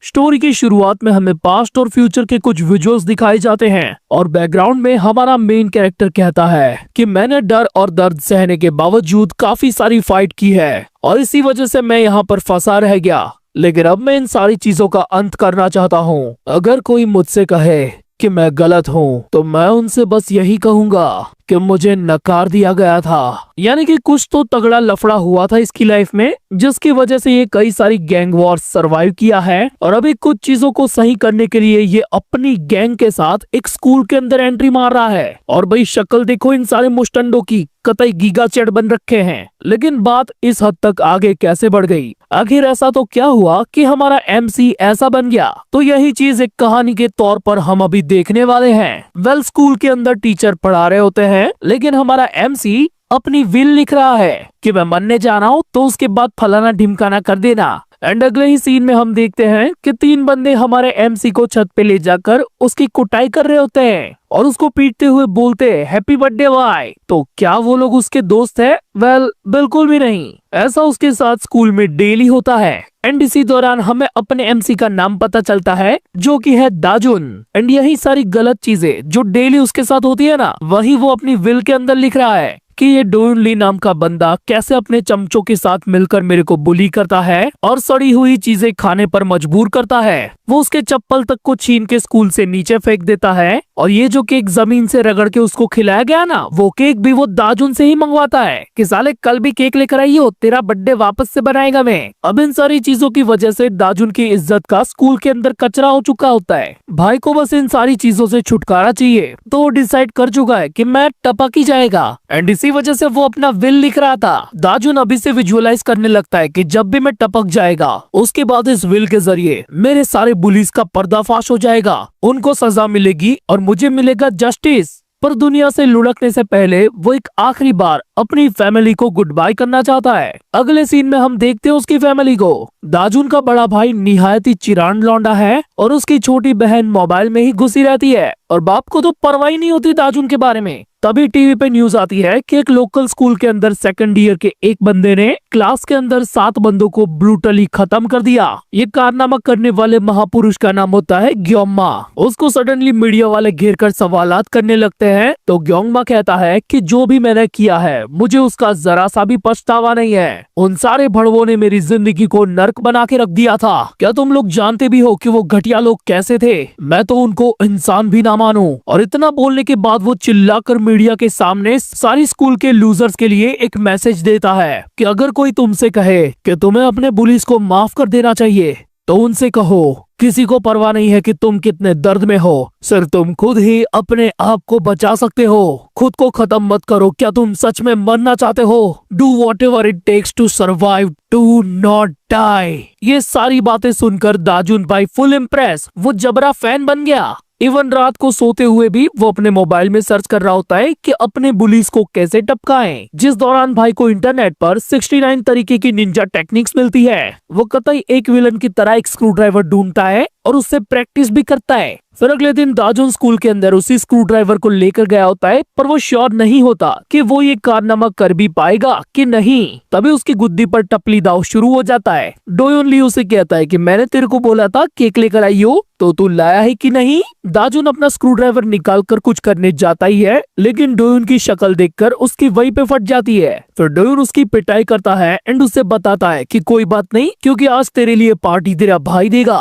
Story की शुरुआत में हमें पास्ट और फ्यूचर के कुछ विजुअल्स दिखाए जाते हैं और बैकग्राउंड में हमारा मेन कैरेक्टर कहता है कि मैंने डर और दर्द सहने के बावजूद काफी सारी फाइट की है और इसी वजह से मैं यहाँ पर फंसा रह गया, लेकिन अब मैं इन सारी चीजों का अंत करना चाहता हूँ। अगर कोई मुझसे कहे कि मैं गलत हूँ तो मैं उनसे बस यही कहूंगा कि मुझे नकार दिया गया था। यानी कि कुछ तो तगड़ा लफड़ा हुआ था इसकी लाइफ में, जिसकी वजह से ये कई सारी गैंग वॉर सरवाइव किया है और अभी कुछ चीजों को सही करने के लिए ये अपनी गैंग के साथ एक स्कूल के अंदर एंट्री मार रहा है। और भाई शक्ल देखो इन सारे मुस्टंडों की, कतई गीगा चेड बन रखे हैं। लेकिन बात इस हद तक आगे कैसे बढ़ गई? आखिर ऐसा तो क्या हुआ कि हमारा एमसी ऐसा बन गया? तो यही चीज एक कहानी के तौर पर हम अभी देखने वाले हैं। स्कूल के अंदर टीचर पढ़ा रहे होते हैं, लेकिन हमारा एमसी अपनी विल लिख रहा है कि मैं मरने जा रहा हूँ तो उसके बाद फलाना ढिमकाना कर देना। एंड अगले ही सीन में हम देखते हैं कि 3 बंदे हमारे एमसी को छत पे ले जाकर उसकी कुटाई कर रहे होते हैं और उसको पीटते हुए बोलते हैं हैप्पी बर्थडे भाई। तो क्या वो लोग उसके दोस्त हैं? बिल्कुल भी नहीं। ऐसा उसके साथ स्कूल में डेली होता है। एंड इसी दौरान हमें अपने एमसी का नाम पता चलता है जो कि है दाजुन। एंड यही सारी गलत चीजें जो डेली उसके साथ होती है ना, वही वो अपनी विल के अंदर लिख रहा है कि ये डोयुन ली नाम का बंदा कैसे अपने चमचों के साथ मिलकर मेरे को बुली करता है और सड़ी हुई चीजें खाने पर मजबूर करता है। वो उसके चप्पल तक को छीन के स्कूल से नीचे फेंक देता है और ये जो केक जमीन से रगड़ के उसको खिलाया गया ना, वो केक भी वो दाजुन से ही मंगवाता है कि साले कल भी केक लेकर आई हो, तेरा बर्थडे वापस से बनाएगा मैं। अब इन सारी चीजों की वजह से दाजुन की इज्जत का स्कूल के अंदर कचरा हो चुका होता है। भाई को बस इन सारी चीजों से छुटकारा चाहिए, तो वो डिसाइड कर चुका है कि मैं टपक ही जाएगा। एंड इसी वजह से वो अपना विल लिख रहा था। दाजुन अभी से विजुअलाइज करने लगता है कि जब भी मैं टपक जाएगा उसके बाद इस विल के जरिए मेरे सारे बुलीज का पर्दाफाश हो जाएगा, उनको सजा मिलेगी और मुझे मिलेगा जस्टिस। पर दुनिया से लुढ़कने से पहले वो एक आखिरी बार अपनी फैमिली को गुड बाय करना चाहता है। अगले सीन में हम देखते हैं उसकी फैमिली को। दाजुन का बड़ा भाई निहायत ही चिरान लौंडा है और उसकी छोटी बहन मोबाइल में ही घुसी रहती है और बाप को तो परवाह ही नहीं होती दाजुन के बारे में। तभी टीवी पे न्यूज आती है कि एक लोकल स्कूल के अंदर सेकंड ईयर के एक बंदे ने क्लास के अंदर 7 बंदों को ब्रूटली खत्म कर दिया। ये कारनामा करने वाले महापुरुष का नाम होता है ग्योंगमा। उसको सडनली मीडिया वाले घेर कर सवालात करने लगते हैं तो ग्योंगमा कहता है कि जो भी मैंने किया है मुझे उसका जरा सा भी पछतावा नहीं है। उन सारे भड़वों ने मेरी जिंदगी को नर्क बना के रख दिया था। क्या तुम लोग जानते भी हो कि वो घटिया लोग कैसे थे? मैं तो उनको इंसान भी ना मानूं। और इतना बोलने के बाद वो चिल्लाकर मीडिया के सामने सारी स्कूल के लूजर्स के लिए एक मैसेज देता है कि अगर कोई तुमसे कहे कि तुम्हें अपने बुलीज को माफ कर देना चाहिए तो उनसे कहो किसी को परवाह नहीं है कि तुम कितने दर्द में हो, सिर्फ तुम खुद ही अपने आप को बचा सकते हो। खुद को खत्म मत करो। क्या तुम सच में मरना चाहते हो? Do whatever it takes to survive, do not die. ये सारी बातें सुनकर दाजुन भाई फुल इम्प्रेस, वो जबरा फैन बन गया। इवन रात को सोते हुए भी वो अपने मोबाइल में सर्च कर रहा होता है कि अपने बुलीज को कैसे टपकाएं। जिस दौरान भाई को इंटरनेट पर 69 तरीके की निंजा टेक्निक्स मिलती है। वो कतई एक विलन की तरह एक स्क्रू ड्राइवर ढूंढता है और उससे प्रैक्टिस भी करता है। फिर अगले दिन दाजुन स्कूल के अंदर उसी स्क्रू ड्राइवर को लेकर गया होता है, पर वो श्योर नहीं होता कि वो ये कारनामा कर भी पाएगा कि नहीं। तभी उसकी गुद्दी पर टपली दाव शुरू हो जाता है। डोयुन ली उसे कहता है कि मैंने तेरे को बोला था केक लेकर आई हो, तो तू लाया है कि नहीं? दाजुन अपना स्क्रू ड्राइवर निकाल कर कुछ करने जाता ही है, लेकिन डोयुन की शक्ल देखकर उसकी वहीं पे फट जाती है। फिर डोयुन उसकी पिटाई करता है एंड उसे बताता है कि कोई बात नहीं, क्योंकि आज तेरे लिए पार्टी तेरा भाई देगा।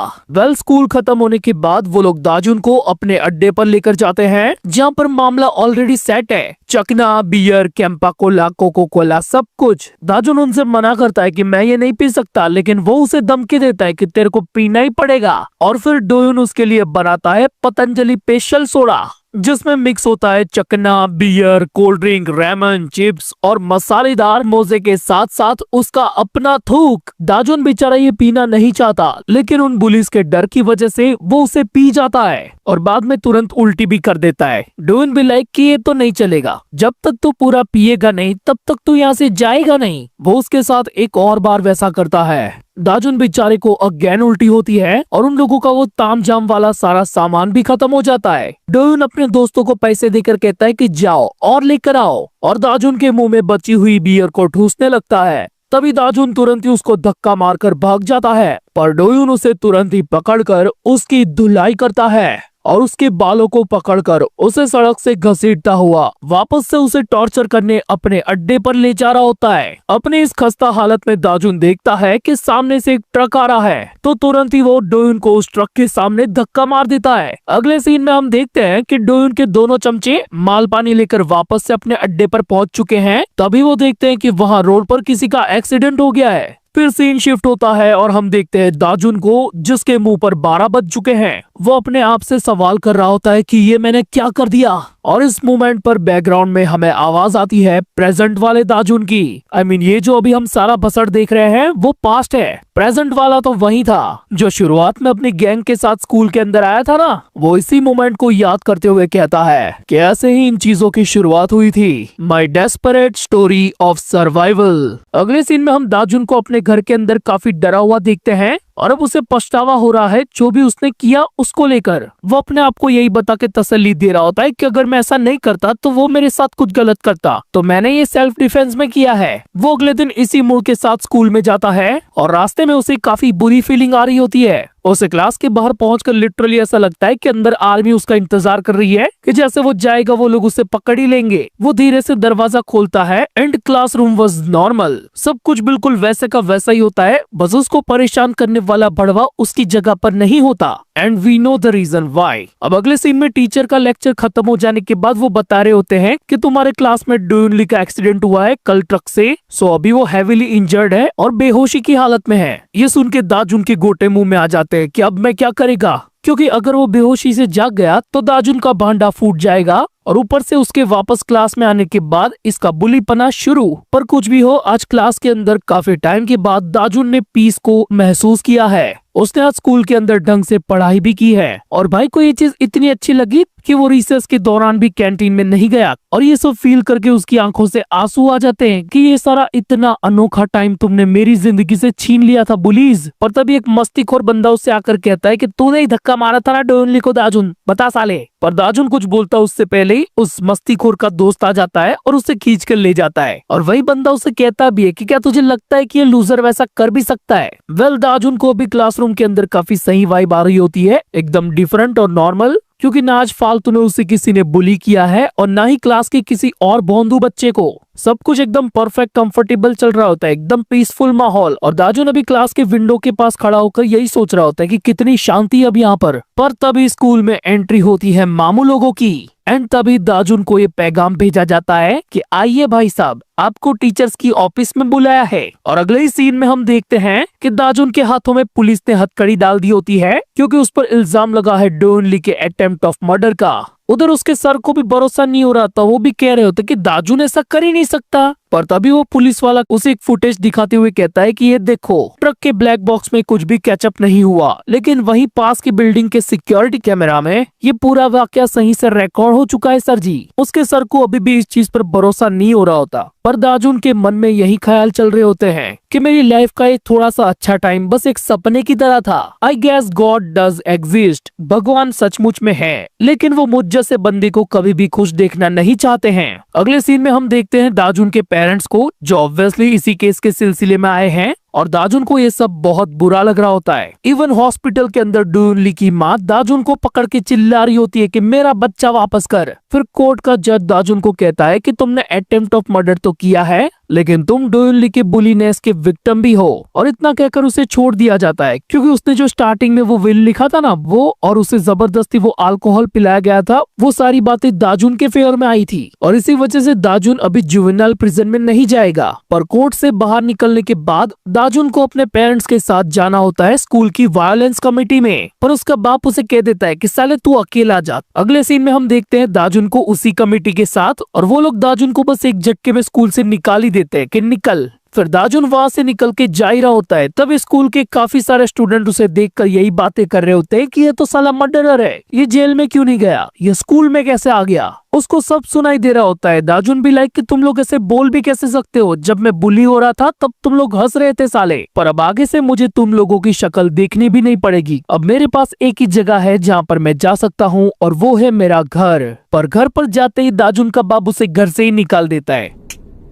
स्कूल खत्म होने के बाद वो लोग दाजुन को अपने अड्डे पर लेकर जाते हैं, जहाँ पर मामला ऑलरेडी सेट है। चकना, beer, Campa cola, coca cola, सब कुछ। दाजुन उनसे मना करता है कि मैं ये नहीं पी सकता, लेकिन वो उसे धमकी देता है कि तेरे को पीना ही पड़ेगा। और फिर डोयुन उसके लिए बनाता है पतंजलि स्पेशल सोडा, जिसमें मिक्स होता है चकना, beer, cold drink, ramen, chips और मसालेदार मोजे के साथ साथ उसका अपना थूक। दाजुन बेचारा ये पीना नहीं चाहता, लेकिन उन बुलीज के डर की वजह से वो उसे पी जाता है और बाद में तुरंत उल्टी भी कर देता है। डोयुन भी लाइक कि ये तो नहीं चलेगा, जब तक तू पूरा पिएगा नहीं तब तक तू यहाँ से जाएगा नहीं। वो उसके साथ एक और बार वैसा करता है। दाजुन बेचारे को अगेन उल्टी होती है और उन लोगों का वो तामझाम वाला सारा सामान भी खत्म हो जाता है। डोयुन अपने दोस्तों को पैसे देकर कहता है कि जाओ और लेकर आओ, और दाजुन के मुंह में बची हुई बियर को ठूसने लगता है। तभी दाजुन तुरंत ही उसको धक्का मारकर भाग जाता है, पर डोयुन उसे तुरंत ही पकड़कर उसकी धुलाई करता है और उसके बालों को पकड़कर उसे सड़क से घसीटता हुआ वापस से उसे टॉर्चर करने अपने अड्डे पर ले जा रहा होता है। अपने इस खस्ता हालत में दाजुन देखता है कि सामने से एक ट्रक आ रहा है, तो तुरंत ही वो डोयुन को उस ट्रक के सामने धक्का मार देता है। अगले सीन में हम देखते हैं कि डोयुन के दोनों चमचे माल पानी लेकर वापस से अपने अड्डे पर पहुंच चुके हैं। तभी वो देखते हैं कि वहाँ रोड पर किसी का एक्सीडेंट हो गया है। फिर सीन शिफ्ट होता है और हम देखते हैं दाजुन को, जिसके मुंह पर 12 बज चुके हैं। वो अपने आप से सवाल कर रहा होता है कि ये मैंने क्या कर दिया। और इस मोमेंट पर बैकग्राउंड में हमें आवाज आती है प्रेजेंट वाले दाजुन की। ये जो अभी हम सारा बसड़ देख रहे हैं वो पास्ट है, प्रेजेंट वाला तो वही था जो शुरुआत में अपनी गैंग के साथ स्कूल के अंदर आया था ना। वो इसी मोमेंट को याद करते हुए कहता है कि ऐसे ही इन चीजों की शुरुआत हुई थी। माई डेस्परेट स्टोरी ऑफ सर्वाइवल। अगले सीन में हम दाजुन को अपने घर के अंदर काफी डरा हुआ देखते हैं और अब उसे पछतावा हो रहा है जो भी उसने किया उसको लेकर। वो अपने आप को यही बता के तसल्ली दे रहा होता है कि अगर मैं ऐसा नहीं करता तो वो मेरे साथ कुछ गलत करता, तो मैंने ये सेल्फ डिफेंस में किया है। वो अगले दिन इसी मूड के साथ स्कूल में जाता है और रास्ते में उसे काफी बुरी फीलिंग आ रही होती है। उसे क्लास के बाहर पहुंचकर लिटरली ऐसा लगता है कि अंदर आर्मी उसका इंतजार कर रही है कि जैसे वो जाएगा वो लोग उसे पकड़ ही लेंगे। वो धीरे से दरवाजा खोलता है एंड क्लासरूम वाज नॉर्मल। सब कुछ बिल्कुल वैसे का वैसा ही होता है, बस उसको परेशान करने वाला भड़वा उसकी जगह पर नहीं होता। And we know the reason why. अब अगले सीन में टीचर का लेक्चर खत्म हो जाने के बाद वो बता रहे होते हैं कि तुम्हारे क्लास में डोयुन का एक्सीडेंट हुआ है कल ट्रक से, सो अभी वो हेविली इंजर्ड है और बेहोशी की हालत में है। ये सुन के दाजुन के गोटे मुंह में आ जाते हैं कि अब मैं क्या करेगा, क्योंकि अगर वो बेहोशी से जाग गया तो दाजुन का भांडा फूट जाएगा और ऊपर से उसके वापस क्लास में आने के बाद इसका बुलीपना शुरू। पर कुछ भी हो, आज क्लास के अंदर काफी टाइम के बाद दाजुन ने पीस को महसूस किया है। उसने आज स्कूल के अंदर ढंग से पढ़ाई भी की है और भाई को ये चीज इतनी अच्छी लगी कि वो रिसेस के दौरान भी कैंटीन में नहीं गया। और ये सब फील करके उसकी आंखों से आंसू आ जाते हैं कि ये सारा इतना अनोखा टाइम तुमने मेरी जिंदगी से छीन लिया था बुलीज। पर तभी एक मस्तीखोर बंदा उससे आकर कहता है कि तूने ही धक्का मारा था ना डोयुन को दाजुन, बता साले। पर दाजुन कुछ बोलता उससे पहले ही उस मस्तीखोर का दोस्त आ जाता है और उसे खींच कर ले जाता है। और वही बंदा उसे कहता भी है कि क्या तुझे लगता है कि ये लूजर वैसा कर भी सकता है। वेल दाजुन को भी क्लासरूम के अंदर काफी सही वाइब आ रही होती है, एकदम डिफरेंट और नॉर्मल, क्योंकि ना आज फालतू ने उसे किसी ने बुली किया है और ना ही क्लास के किसी और भोंदू बच्चे को। सब कुछ एकदम परफेक्ट कंफर्टेबल चल रहा होता है, एकदम पीसफुल माहौल। और दाजुन अभी क्लास के विंडो के पास खड़ा होकर यही सोच रहा होता है कि कितनी शांति अब यहाँ पर तभी स्कूल में एंट्री होती है मामू लोगों की। एंड तभी दाजुन को ये पैगाम भेजा जाता है कि आइए भाई साहब, आपको टीचर्स की ऑफिस में बुलाया है। और अगले ही सीन में हम देखते हैं कि दाजुन के हाथों में पुलिस ने हथकड़ी डाल दी होती है, क्योंकि उस पर इल्जाम लगा है डोयुन के अटेम्प्ट ऑफ मर्डर का। उधर उसके सर को भी भरोसा नहीं हो रहा था, वो भी कह रहे होते कि दाजुन ऐसा कर ही नहीं सकता। पर तभी वो पुलिस वाला उसे एक फुटेज दिखाते हुए कहता है कि ये देखो, ट्रक के ब्लैक बॉक्स में कुछ भी कैचअप नहीं हुआ, लेकिन वहीं पास की बिल्डिंग के सिक्योरिटी कैमरा में ये पूरा वाकया सही से रिकॉर्ड हो चुका है सर जी। उसके सर को अभी भी इस चीज पर भरोसा नहीं हो रहा होता, पर दाजुन के मन में यही ख्याल चल रहे होते हैं कि मेरी लाइफ का एक थोड़ा सा अच्छा टाइम बस एक सपने की तरह था। I guess god does exist, भगवान सचमुच में है, लेकिन वो मुझ जैसे बंदे को कभी भी खुश देखना नहीं चाहते हैं। अगले सीन में हम देखते हैं दाजुन के पेरेंट्स को, जो ऑब्वियसली इसी केस के सिलसिले में आए हैं, और दाजुन को ये सब बहुत बुरा लग रहा होता है। इवन हॉस्पिटल के अंदर डोयुन की माँ दाजुन को पकड़ के चिल्ला रही होती है कि मेरा बच्चा वापस कर। फिर कोर्ट का जज दाजुन को कहता है कि तुमने अटेम्प्ट ऑफ मर्डर तो किया है, लेकिन तुम डोयुन के बुलीनेस के विक्टिम भी हो। और इतना कहकर उसे छोड़ दिया जाता है, क्योंकि उसने जो स्टार्टिंग में वो विल लिखा था ना, वो और उसे जबरदस्ती वो अल्कोहल पिलाया गया था, वो सारी बातें दाजुन के फेवर में आई थी। और इसी वजह से दाजुन अभी जुवेनाइल प्रिजन में नहीं जाएगा। पर कोर्ट से बाहर निकलने के बाद दाजुन को अपने पेरेंट्स के साथ जाना होता है स्कूल की वायलेंस कमेटी में, पर उसका बाप उसे कह देता है कि साले तू अकेला जा। अगले सीन में हम देखते हैं दाजुन को उसी कमेटी के साथ, और वो लोग दाजुन को बस एक झटके में स्कूल से निकाल ही देते हैं कि निकल। फिर दाजुन वहाँ से निकल के जा ही रहा होता है, तब स्कूल के काफी सारे स्टूडेंट उसे देखकर यही बातें कर रहे होते हैं कि ये तो साला मर्डरर है, ये जेल में क्यों नहीं गया, ये स्कूल में कैसे आ गया। उसको सब सुनाई दे रहा होता है। दाजुन भी लाइक कि तुम लोग ऐसे बोल भी कैसे सकते हो, जब मैं बुली हो रहा था तब तुम लोग हंस रहे थे साले, पर अब आगे से मुझे तुम लोगों की शक्ल देखनी भी नहीं पड़ेगी। अब मेरे पास एक ही जगह है जहाँ पर मैं जा सकता हूँ, और वो है मेरा घर। पर घर पर जाते ही दाजुन का बाप उसे घर से ही निकाल देता है।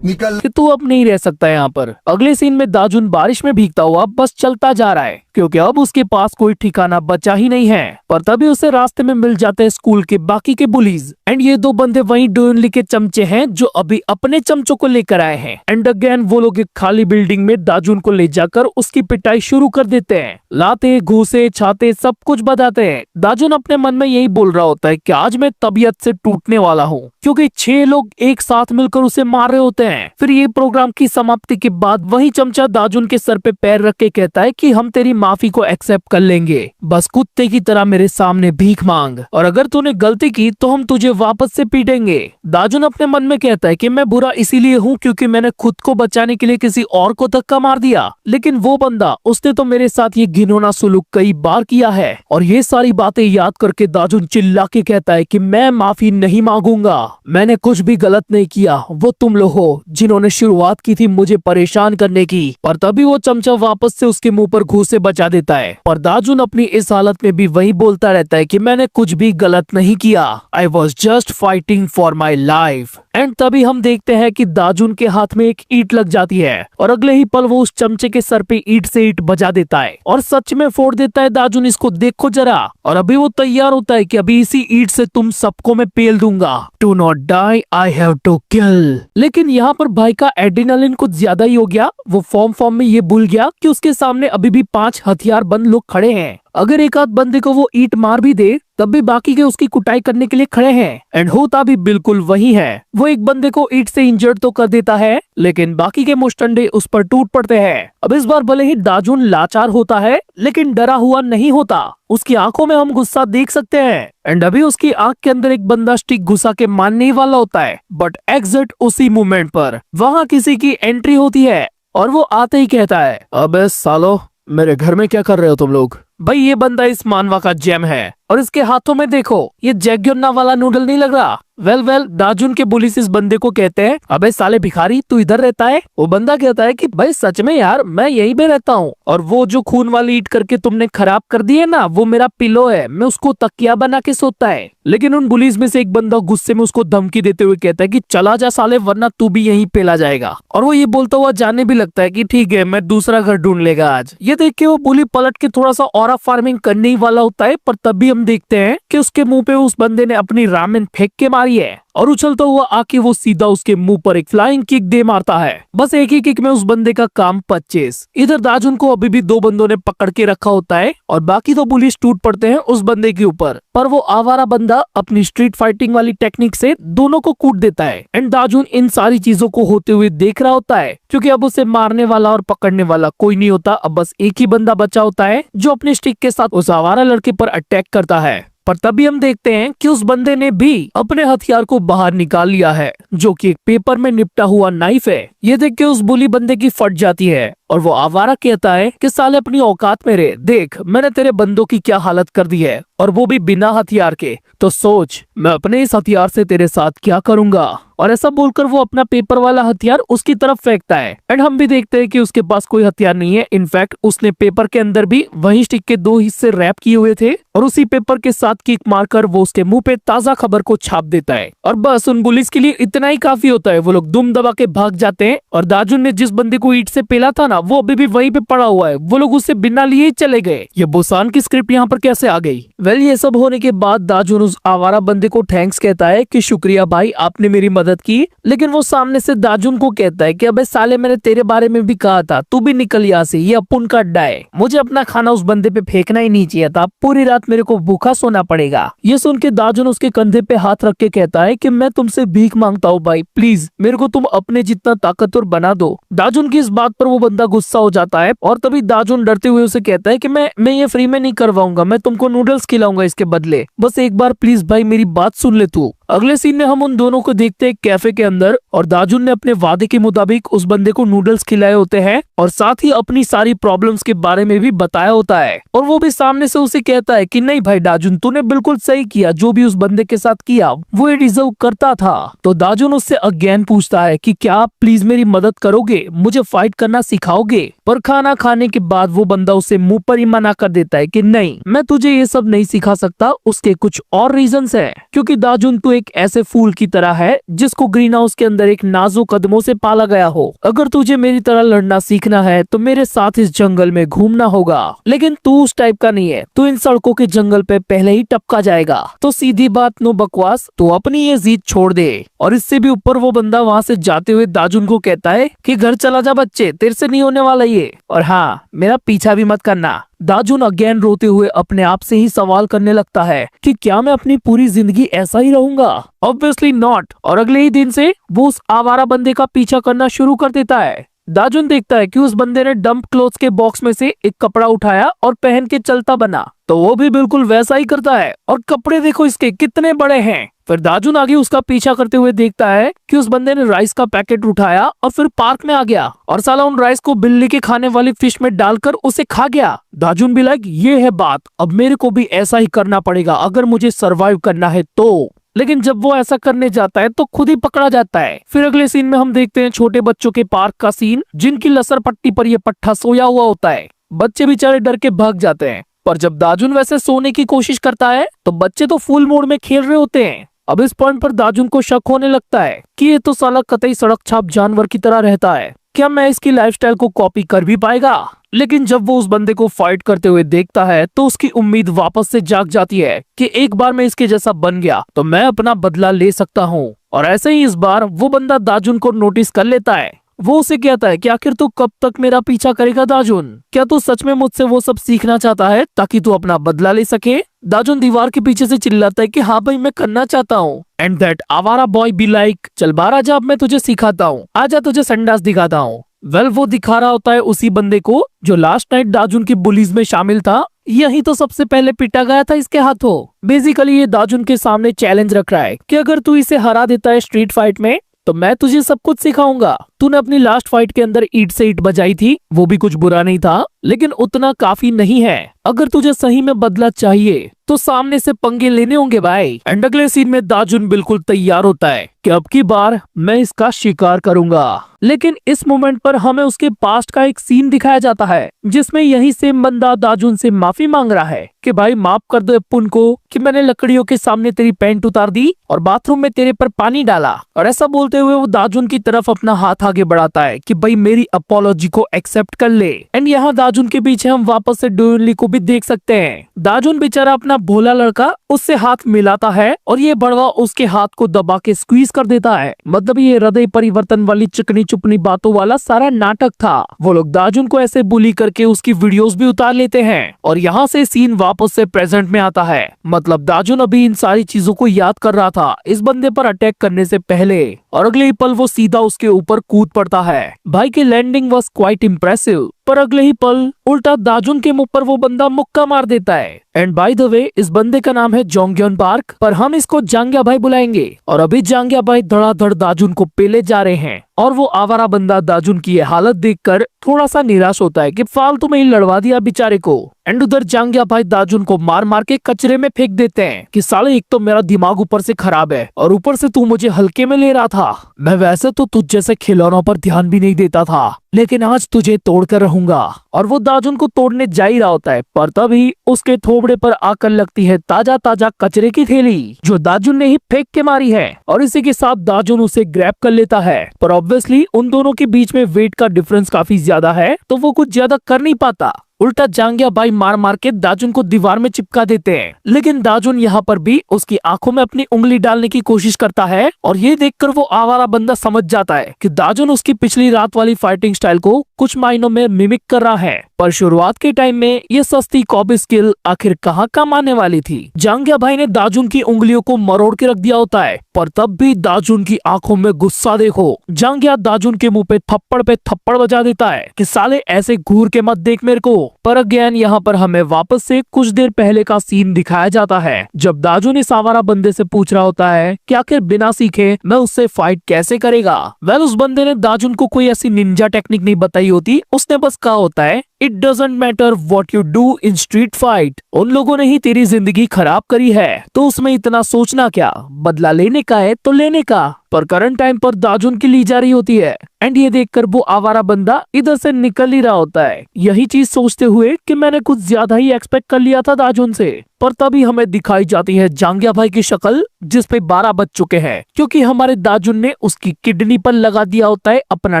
निकल कि तू अब नहीं रह सकता यहाँ पर। अगले सीन में दाजुन बारिश में भीगता हुआ बस चलता जा रहा है क्योंकि अब उसके पास कोई ठिकाना बचा ही नहीं है। पर तभी उसे रास्ते में मिल जाते हैं स्कूल के बाकी के बुलीज एंड ये दो बंदे वही डोनली के चमचे हैं जो अभी अपने चमचों को लेकर आए हैं। एंड अगेन वो लोग एक खाली बिल्डिंग में दाजुन को ले जाकर उसकी पिटाई शुरू कर देते हैं। लाते घूसे छाते सब कुछ बताते हैं। दाजुन अपने मन में यही बोल रहा होता है कि आज मैं तबीयत से टूटने वाला हूँ क्योंकि 6 लोग एक साथ मिलकर उसे मार रहे होते हैं। फिर ये प्रोग्राम की समाप्ति के बाद वही चमचा दाजुन के सर पे पैर रख के कहता है कि हम तेरी माफी को एक्सेप्ट कर लेंगे, बस कुत्ते की तरह मेरे सामने भीख मांग, और अगर तूने गलती की तो हम तुझे वापस से पीटेंगे। दाजुन अपने मन में कहता है कि मैं बुरा इसीलिए हूँ क्योंकि मैंने खुद को बचाने के लिए किसी और को धक्का मार दिया, लेकिन वो बंदा उसने तो मेरे साथ ये घिनौना सुलूक कई बार किया है। और ये सारी बातें याद करके दाजुन चिल्ला के कहता है कि मैं माफी नहीं मांगूंगा, मैंने कुछ भी गलत नहीं किया, वो तुम लोग हो जिन्होंने शुरुआत की थी मुझे परेशान करने की। पर तभी वो चमचा वापस से उसके मुंह पर घूंसे बचा देता है। पर दाजुन अपनी इस हालत में भी वही बोलता रहता है कि मैंने कुछ भी गलत नहीं किया, I was just fighting for my life. And तभी हम देखते हैं कि दाजुन के हाथ में एक ईंट लग जाती है और अगले ही पल वो उस चमचे के सर पे ईंट से ईंट बजा देता है और सच में फोड़ देता है। दाजुन इसको देखो जरा, और अभी वो तैयार होता है कि अभी इसी ईंट से तुम सबको मैं पेल दूंगा। To not die I have to kill. लेकिन यहाँ पर भाई का एड्रेनालिन कुछ ज्यादा ही हो गया। वो फॉर्म में ये भूल गया कि उसके सामने अभी भी 5 हथियारबंद लोग खड़े हैं। अगर एक आध बंदे को वो ईंट मार भी दे तब भी बाकी के उसकी कुटाई करने के लिए खड़े हैं। एंड होता भी बिल्कुल वही है। वो एक बंदे को ईंट से इंजर्ड तो कर देता है लेकिन बाकी के मुश्तंडे उस पर टूट पड़ते हैं। अब इस बार भले ही दाजुन लाचार होता है लेकिन डरा हुआ नहीं होता। उसकी आंखों में हम गुस्सा देख सकते हैं। एंड अभी उसकी आंख के अंदर एक बंदा स्टिक घुसा के मारने वाला होता है, बट एग्जैक्ट उसी मोमेंट पर वहाँ किसी की एंट्री होती है और वो आते ही कहता है, अबे सालो मेरे घर में क्या कर रहे हो तुम लोग। भाई ये बंदा इस मानवा का जेम है और इसके हाथों में देखो ये जैग्योन्ना वाला नूडल नहीं लग रहा। वेल दाजुन के पुलिस इस बंदे को कहते हैं, अबे साले भिखारी तू इधर रहता है। वो बंदा कहता है कि भाई सच में यार मैं यहीं पे रहता हूँ, और वो जो खून वाली ईंट करके तुमने खराब कर दी है ना वो मेरा पिलो है, मैं उसको तकिया बना के सोता है। लेकिन उन पुलिस में से एक बंदा गुस्से में उसको धमकी देते हुए कहता है कि चला जा साले वरना तू भी यहीं पेला जाएगा। और वो ये बोलता हुआ जाने भी लगता है कि ठीक है मैं दूसरा घर ढूंढ लेगा आज। ये देख के वो पुलिस पलट के थोड़ा सा ऑरा फार्मिंग करने ही वाला होता है, पर तभी हम देखते हैं कि उसके मुंह पे उस बंदे ने अपनी रामेन फेंक के मारी है और उछलता हुआ आके वो सीधा उसके मुंह पर एक फ्लाइंग किक दे मारता है। बस एक ही किक में उस बंदे का काम 25। इधर दाजुन को अभी भी 2 बंदों ने पकड़ के रखा होता है और बाकी तो पुलिस टूट पड़ते हैं उस बंदे के ऊपर, पर वो आवारा बंदा अपनी स्ट्रीट फाइटिंग वाली टेक्निक से दोनों को कूट देता है। एंड दाजुन इन सारी चीजों को होते हुए देख रहा होता है क्योंकि अब उसे मारने वाला और पकड़ने वाला कोई नहीं होता। अब बस एक ही बंदा बचा होता है जो अपने स्टिक के साथ उस आवारा लड़के पर अटैक करता है। पर तभी हम देखते हैं कि उस बंदे ने भी अपने हथियार को बाहर निकाल लिया है जो कि एक पेपर में निपटा हुआ नाइफ है। ये देख के उस बुली बंदे की फट जाती है और वो आवारा कहता है कि साले अपनी औकात में रहे, देख मैंने तेरे बंदों की क्या हालत कर दी है और वो भी बिना हथियार के, तो सोच मैं अपने इस हथियार से तेरे साथ क्या करूंगा। और ऐसा बोलकर वो अपना पेपर वाला हथियार उसकी तरफ फेंकता है। एंड हम भी देखते हैं कि उसके पास कोई हथियार नहीं है। इनफैक्ट उसने पेपर के अंदर भी वही स्टिक के 2 हिस्से रैप किए हुए थे और उसी पेपर के साथ किक मारकर वो उसके मुंह पे ताजा खबर को छाप देता है। और बस उन पुलिस के लिए इतना ही काफी होता है। वो लोग दुम दबा के भाग जाते हैं और दाजुन ने जिस बंदे को ईंट से पेला था ना वो अभी भी वहीं पे पड़ा हुआ है। वो लोग उससे बिना लिए ही चले गए। ये बुसान की स्क्रिप्ट यहाँ पर कैसे आ गई। वेल ये सब होने के बाद दाजुन उस आवारा बंदे को थैंक्स कहता है कि शुक्रिया भाई आपने मेरी मदद की। लेकिन वो सामने से दाजुन को कहता है कि अबे साले मैंने तेरे बारे में भी कहा था, तू भी निकल यहाँ से, ये अपुन का अड्डा है। मुझे अपना खाना उस बंदे पे फेंकना ही नहीं चाहिए था, पूरी रात मेरे को भूखा सोना पड़ेगा। ये सुन के दाजुन उसके कंधे पे हाथ रख के कहता है कि मैं तुमसे भीख मांगता हूँ भाई, प्लीज मेरे को तुम अपने जितना ताकतवर बना दो। दाजुन की इस बात पर वो बंदा गुस्सा हो जाता है और तभी दाजुन डरते हुए उसे कहता है कि मैं ये फ्री में नहीं करवाऊंगा, मैं तुमको नूडल्स खिलाऊंगा इसके बदले, बस एक बार प्लीज भाई मेरी बात सुन ले तू। अगले सीन में हम उन दोनों को देखते हैं कैफे के अंदर और दाजुन ने अपने वादे के मुताबिक उस बंदे को नूडल्स खिलाए होते हैं और साथ ही अपनी सारी प्रॉब्लम्स के बारे में भी बताया होता है। और वो भी सामने से उसे कहता है कि नहीं भाई दाजुन तूने बिल्कुल सही किया, जो भी उस बंदे के साथ किया वो ये डिजर्व करता था। तो दाजुन उससे अगेन पूछता है कि क्या आप प्लीज मेरी मदद करोगे, मुझे फाइट करना सिखाओगे। पर खाना खाने के बाद वो बंदा उसे मुंह पर ही मना कर देता है कि नहीं मैं तुझे ये सब नहीं सिखा सकता, उसके कुछ और रीजंस है। क्योंकि दाजुन तू एक ऐसे फूल की तरह है जिसको ग्रीन हाउस के अंदर एक नाजुक कदमों से पाला गया हो। अगर तुझे मेरी तरह लड़ना सीखना है तो मेरे साथ इस जंगल में घूमना होगा, लेकिन तू उस टाइप का नहीं है, तू इन सड़कों के जंगल पे पहले ही टपका जाएगा। तो सीधी बात, नो बकवास, तो अपनी ये जिद छोड़ दे। और इससे भी ऊपर वो बंदा वहाँ से जाते हुए दाजुन को कहता है कि घर चला जा बच्चे, तेरे से नहीं होने वाला ये, और हाँ, मेरा पीछा भी मत करना। दाजुन अगेन रोते हुए अपने आप से ही सवाल करने लगता है कि क्या मैं अपनी पूरी जिंदगी ऐसा ही रहूंगा? Obviously not. और अगले ही दिन से वो उस आवारा बंदे का पीछा करना शुरू कर देता है। दाजुन देखता है कि उस बंदे ने डंप क्लोथ्स के बॉक्स में से एक कपड़ा उठाया और पहन के चलता बना, तो वो भी बिल्कुल वैसा ही करता है। और कपड़े देखो इसके कितने बड़े हैं। फिर दाजुन आगे उसका पीछा करते हुए देखता है कि उस बंदे ने राइस का पैकेट उठाया और फिर पार्क में आ गया और साला उन राइस को बिल्ली के खाने वाली फिश में डालकर उसे खा गया। दाजुन भी लाइक, ये है बात, अब मेरे को भी ऐसा ही करना पड़ेगा अगर मुझे सरवाइव करना है तो। लेकिन जब वो ऐसा करने जाता है तो खुद ही पकड़ा जाता है। फिर अगले सीन में हम देखते हैं छोटे बच्चों के पार्क का सीन, जिनकी लसर पट्टी पर ये पट्टा सोया हुआ होता है। बच्चे बेचारे डर के भाग जाते हैं, पर जब दाजुन वैसे सोने की कोशिश करता है तो बच्चे तो फुल मोड में खेल रहे होते हैं। अब इस पॉइंट पर दाजुन को शक होने लगता है कि ये तो साला कतई सड़क छाप जानवर की तरह रहता है, क्या मैं इसकी लाइफस्टाइल को कॉपी कर भी पाएगा? लेकिन जब वो उस बंदे को फाइट करते हुए देखता है तो उसकी उम्मीद वापस से जाग जाती है कि एक बार मैं इसके जैसा बन गया तो मैं अपना बदला ले सकता हूँ। और ऐसे ही इस बार वो बंदा दाजुन को नोटिस कर लेता है। वो उसे कहता है कि आखिर तू कब तक मेरा पीछा करेगा दाजुन? क्या तू सच में मुझसे वो सब सीखना चाहता है ताकि तू अपना बदला ले सके? दाजुन दीवार के पीछे से चिल्लाता है कि हाँ भाई, मैं करना चाहता हूँ। एंड दैट आवारा बॉय बी लाइक, चल बाहर आजा, अब मैं तुझे सिखाता हूँ, आजा तुझे संडास दिखाता हूँ। वेल, वो दिखा रहा होता है उसी बंदे को जो लास्ट नाइट दाजुन की बुलीज में शामिल था। यही तो सबसे पहले पिटा गया था इसके हाथों। बेसिकली ये दाजुन के सामने चैलेंज रख रहा है कि अगर तू इसे हरा देता है स्ट्रीट फाइट में तो मैं तुझे सब कुछ सिखाऊंगा। तूने अपनी लास्ट फाइट के अंदर ईंट से ईंट बजाई थी, वो भी कुछ बुरा नहीं था, लेकिन उतना काफी नहीं है। अगर तुझे सही में बदला चाहिए तो सामने से पंगे लेने होंगे भाई। एंड अगले सीन में दाजुन बिल्कुल तैयार होता है कि अब की बार मैं इसका शिकार करूंगा। लेकिन इस मोमेंट पर हमें उसके पास्ट का एक सीन दिखाया जाता है जिसमें यही सेम बंदा दाजुन से माफी मांग रहा है कि भाई माफ कर दो अपुन को कि मैंने लकड़ियों के सामने तेरी पैंट उतार दी और बाथरूम में तेरे पर पानी डाला। और ऐसा बोलते हुए वो दाजुन की तरफ अपना हाथ आगे बढ़ाता है कि भाई मेरी अपोलॉजी को एक्सेप्ट कर ले। एंड यहाँ दाजुन के पीछे हम वापस से डोयनली को भी देख सकते हैं। दाजुन बेचारा अपना भोला लड़का उससे हाथ मिलाता है और ये बड़वा उसके हाथ को दबा के स्क्वीज कर देता है। मतलब ये हृदय परिवर्तन वाली चिकनी चुपनी बातों वाला सारा नाटक था। वो लोग दाजुन को ऐसे बुली करके उसकी वीडियोस भी उतार लेते हैं और यहाँ से सीन वापस से प्रेजेंट में आता है। मतलब दाजुन अभी इन सारी चीजों को याद कर रहा था इस बंदे पर अटैक करने से पहले, और अगले ही पल वो सीधा उसके ऊपर कूद पड़ता है। भाई की लैंडिंग वाज क्वाइट इम्प्रेसिव, पर अगले ही पल उल्टा दाजुन के मुंह पर वो बंदा मुक्का मार देता है। एंड बाय द वे, इस बंदे का नाम है जोंग्योन पार्क, पर हम इसको जांग्या भाई बुलाएंगे। और अभी जांग्या भाई धड़ाधड़ दाजुन को पेले जा रहे हैं और वो आवारा बंदा दाजुन की ये हालत देखकर थोड़ा सा निराश होता है कि फालतू में ही लड़वा दिया बेचारे को। एंड उधर जांग्या भाई दाजुन को मार मार के कचरे में फेंक देते हैं कि साले एक तो मेरा दिमाग ऊपर से खराब है और ऊपर से तू मुझे हल्के में ले रहा था। मैं वैसे तो तुझ जैसे खिलौनों पर ध्यान भी नहीं देता था, लेकिन आज तुझे तोड़कर रहूंगा। और वो दाजुन को तोड़ने जा ही रहा होता है, पर तभी उसके थोबड़े पर आकर लगती है ताजा ताजा कचरे की थैली जो दाजुन ने ही फेंक के मारी है। और इसी के साथ दाजुन उसे ग्रैब कर लेता है, पर ऑब्वियसली उन दोनों के बीच में वेट का डिफरेंस काफी ज्यादा है तो वो कुछ ज्यादा कर नहीं पाता। उल्टा जांग्या भाई मार मार के दाजुन को दीवार में चिपका देते हैं। लेकिन दाजुन यहाँ पर भी उसकी आंखों में अपनी उंगली डालने की कोशिश करता है और ये देखकर वो आवारा बंदा समझ जाता है कि दाजुन उसकी पिछली रात वाली फाइटिंग स्टाइल को कुछ मायनों में मिमिक कर रहा है। पर शुरुआत के टाइम में ये सस्ती कॉपी स्किल आखिर कहाँ काम आने वाली थी। जांग्या भाई ने दाजुन की उंगलियों को मरोड़ के रख दिया होता है, पर तब भी दाजुन की आंखों में गुस्सा देखो। जांग्या दाजुन के मुंह पे थप्पड़ बजा देता है कि साले ऐसे घूर के मत देख मेरे को। पर अगेन यहाँ पर हमें वापस से कुछ देर पहले का सीन दिखाया जाता है जब दाजुन इस आवारा बंदे से पूछ रहा होता है कि आखिर बिना सीखे मैं उससे फाइट कैसे करेगा। वेल, उस बंदे ने दाजुन को कोई ऐसी निंजा टेक्निक नहीं बताई होती, उसने बस कहा होता है it doesn't matter what you do in street fight. उन लोगों ने ही तेरी जिंदगी खराब करी है तो उसमें इतना सोचना क्या, बदला लेने का है तो लेने का। पर करंट टाइम पर दाजुन की ली जा रही होती है एंड ये देखकर वो आवारा बंदा इधर से निकल ही रहा होता है, यही चीज सोचते हुए कि मैंने कुछ ज्यादा ही एक्सपेक्ट कर लिया था दाजुन से। पर तभी हमें दिखाई जाती है जांगिया भाई की शक्ल, जिसपे 12 बज चुके हैं क्योंकि हमारे दाजुन ने उसकी किडनी पर लगा दिया होता है अपना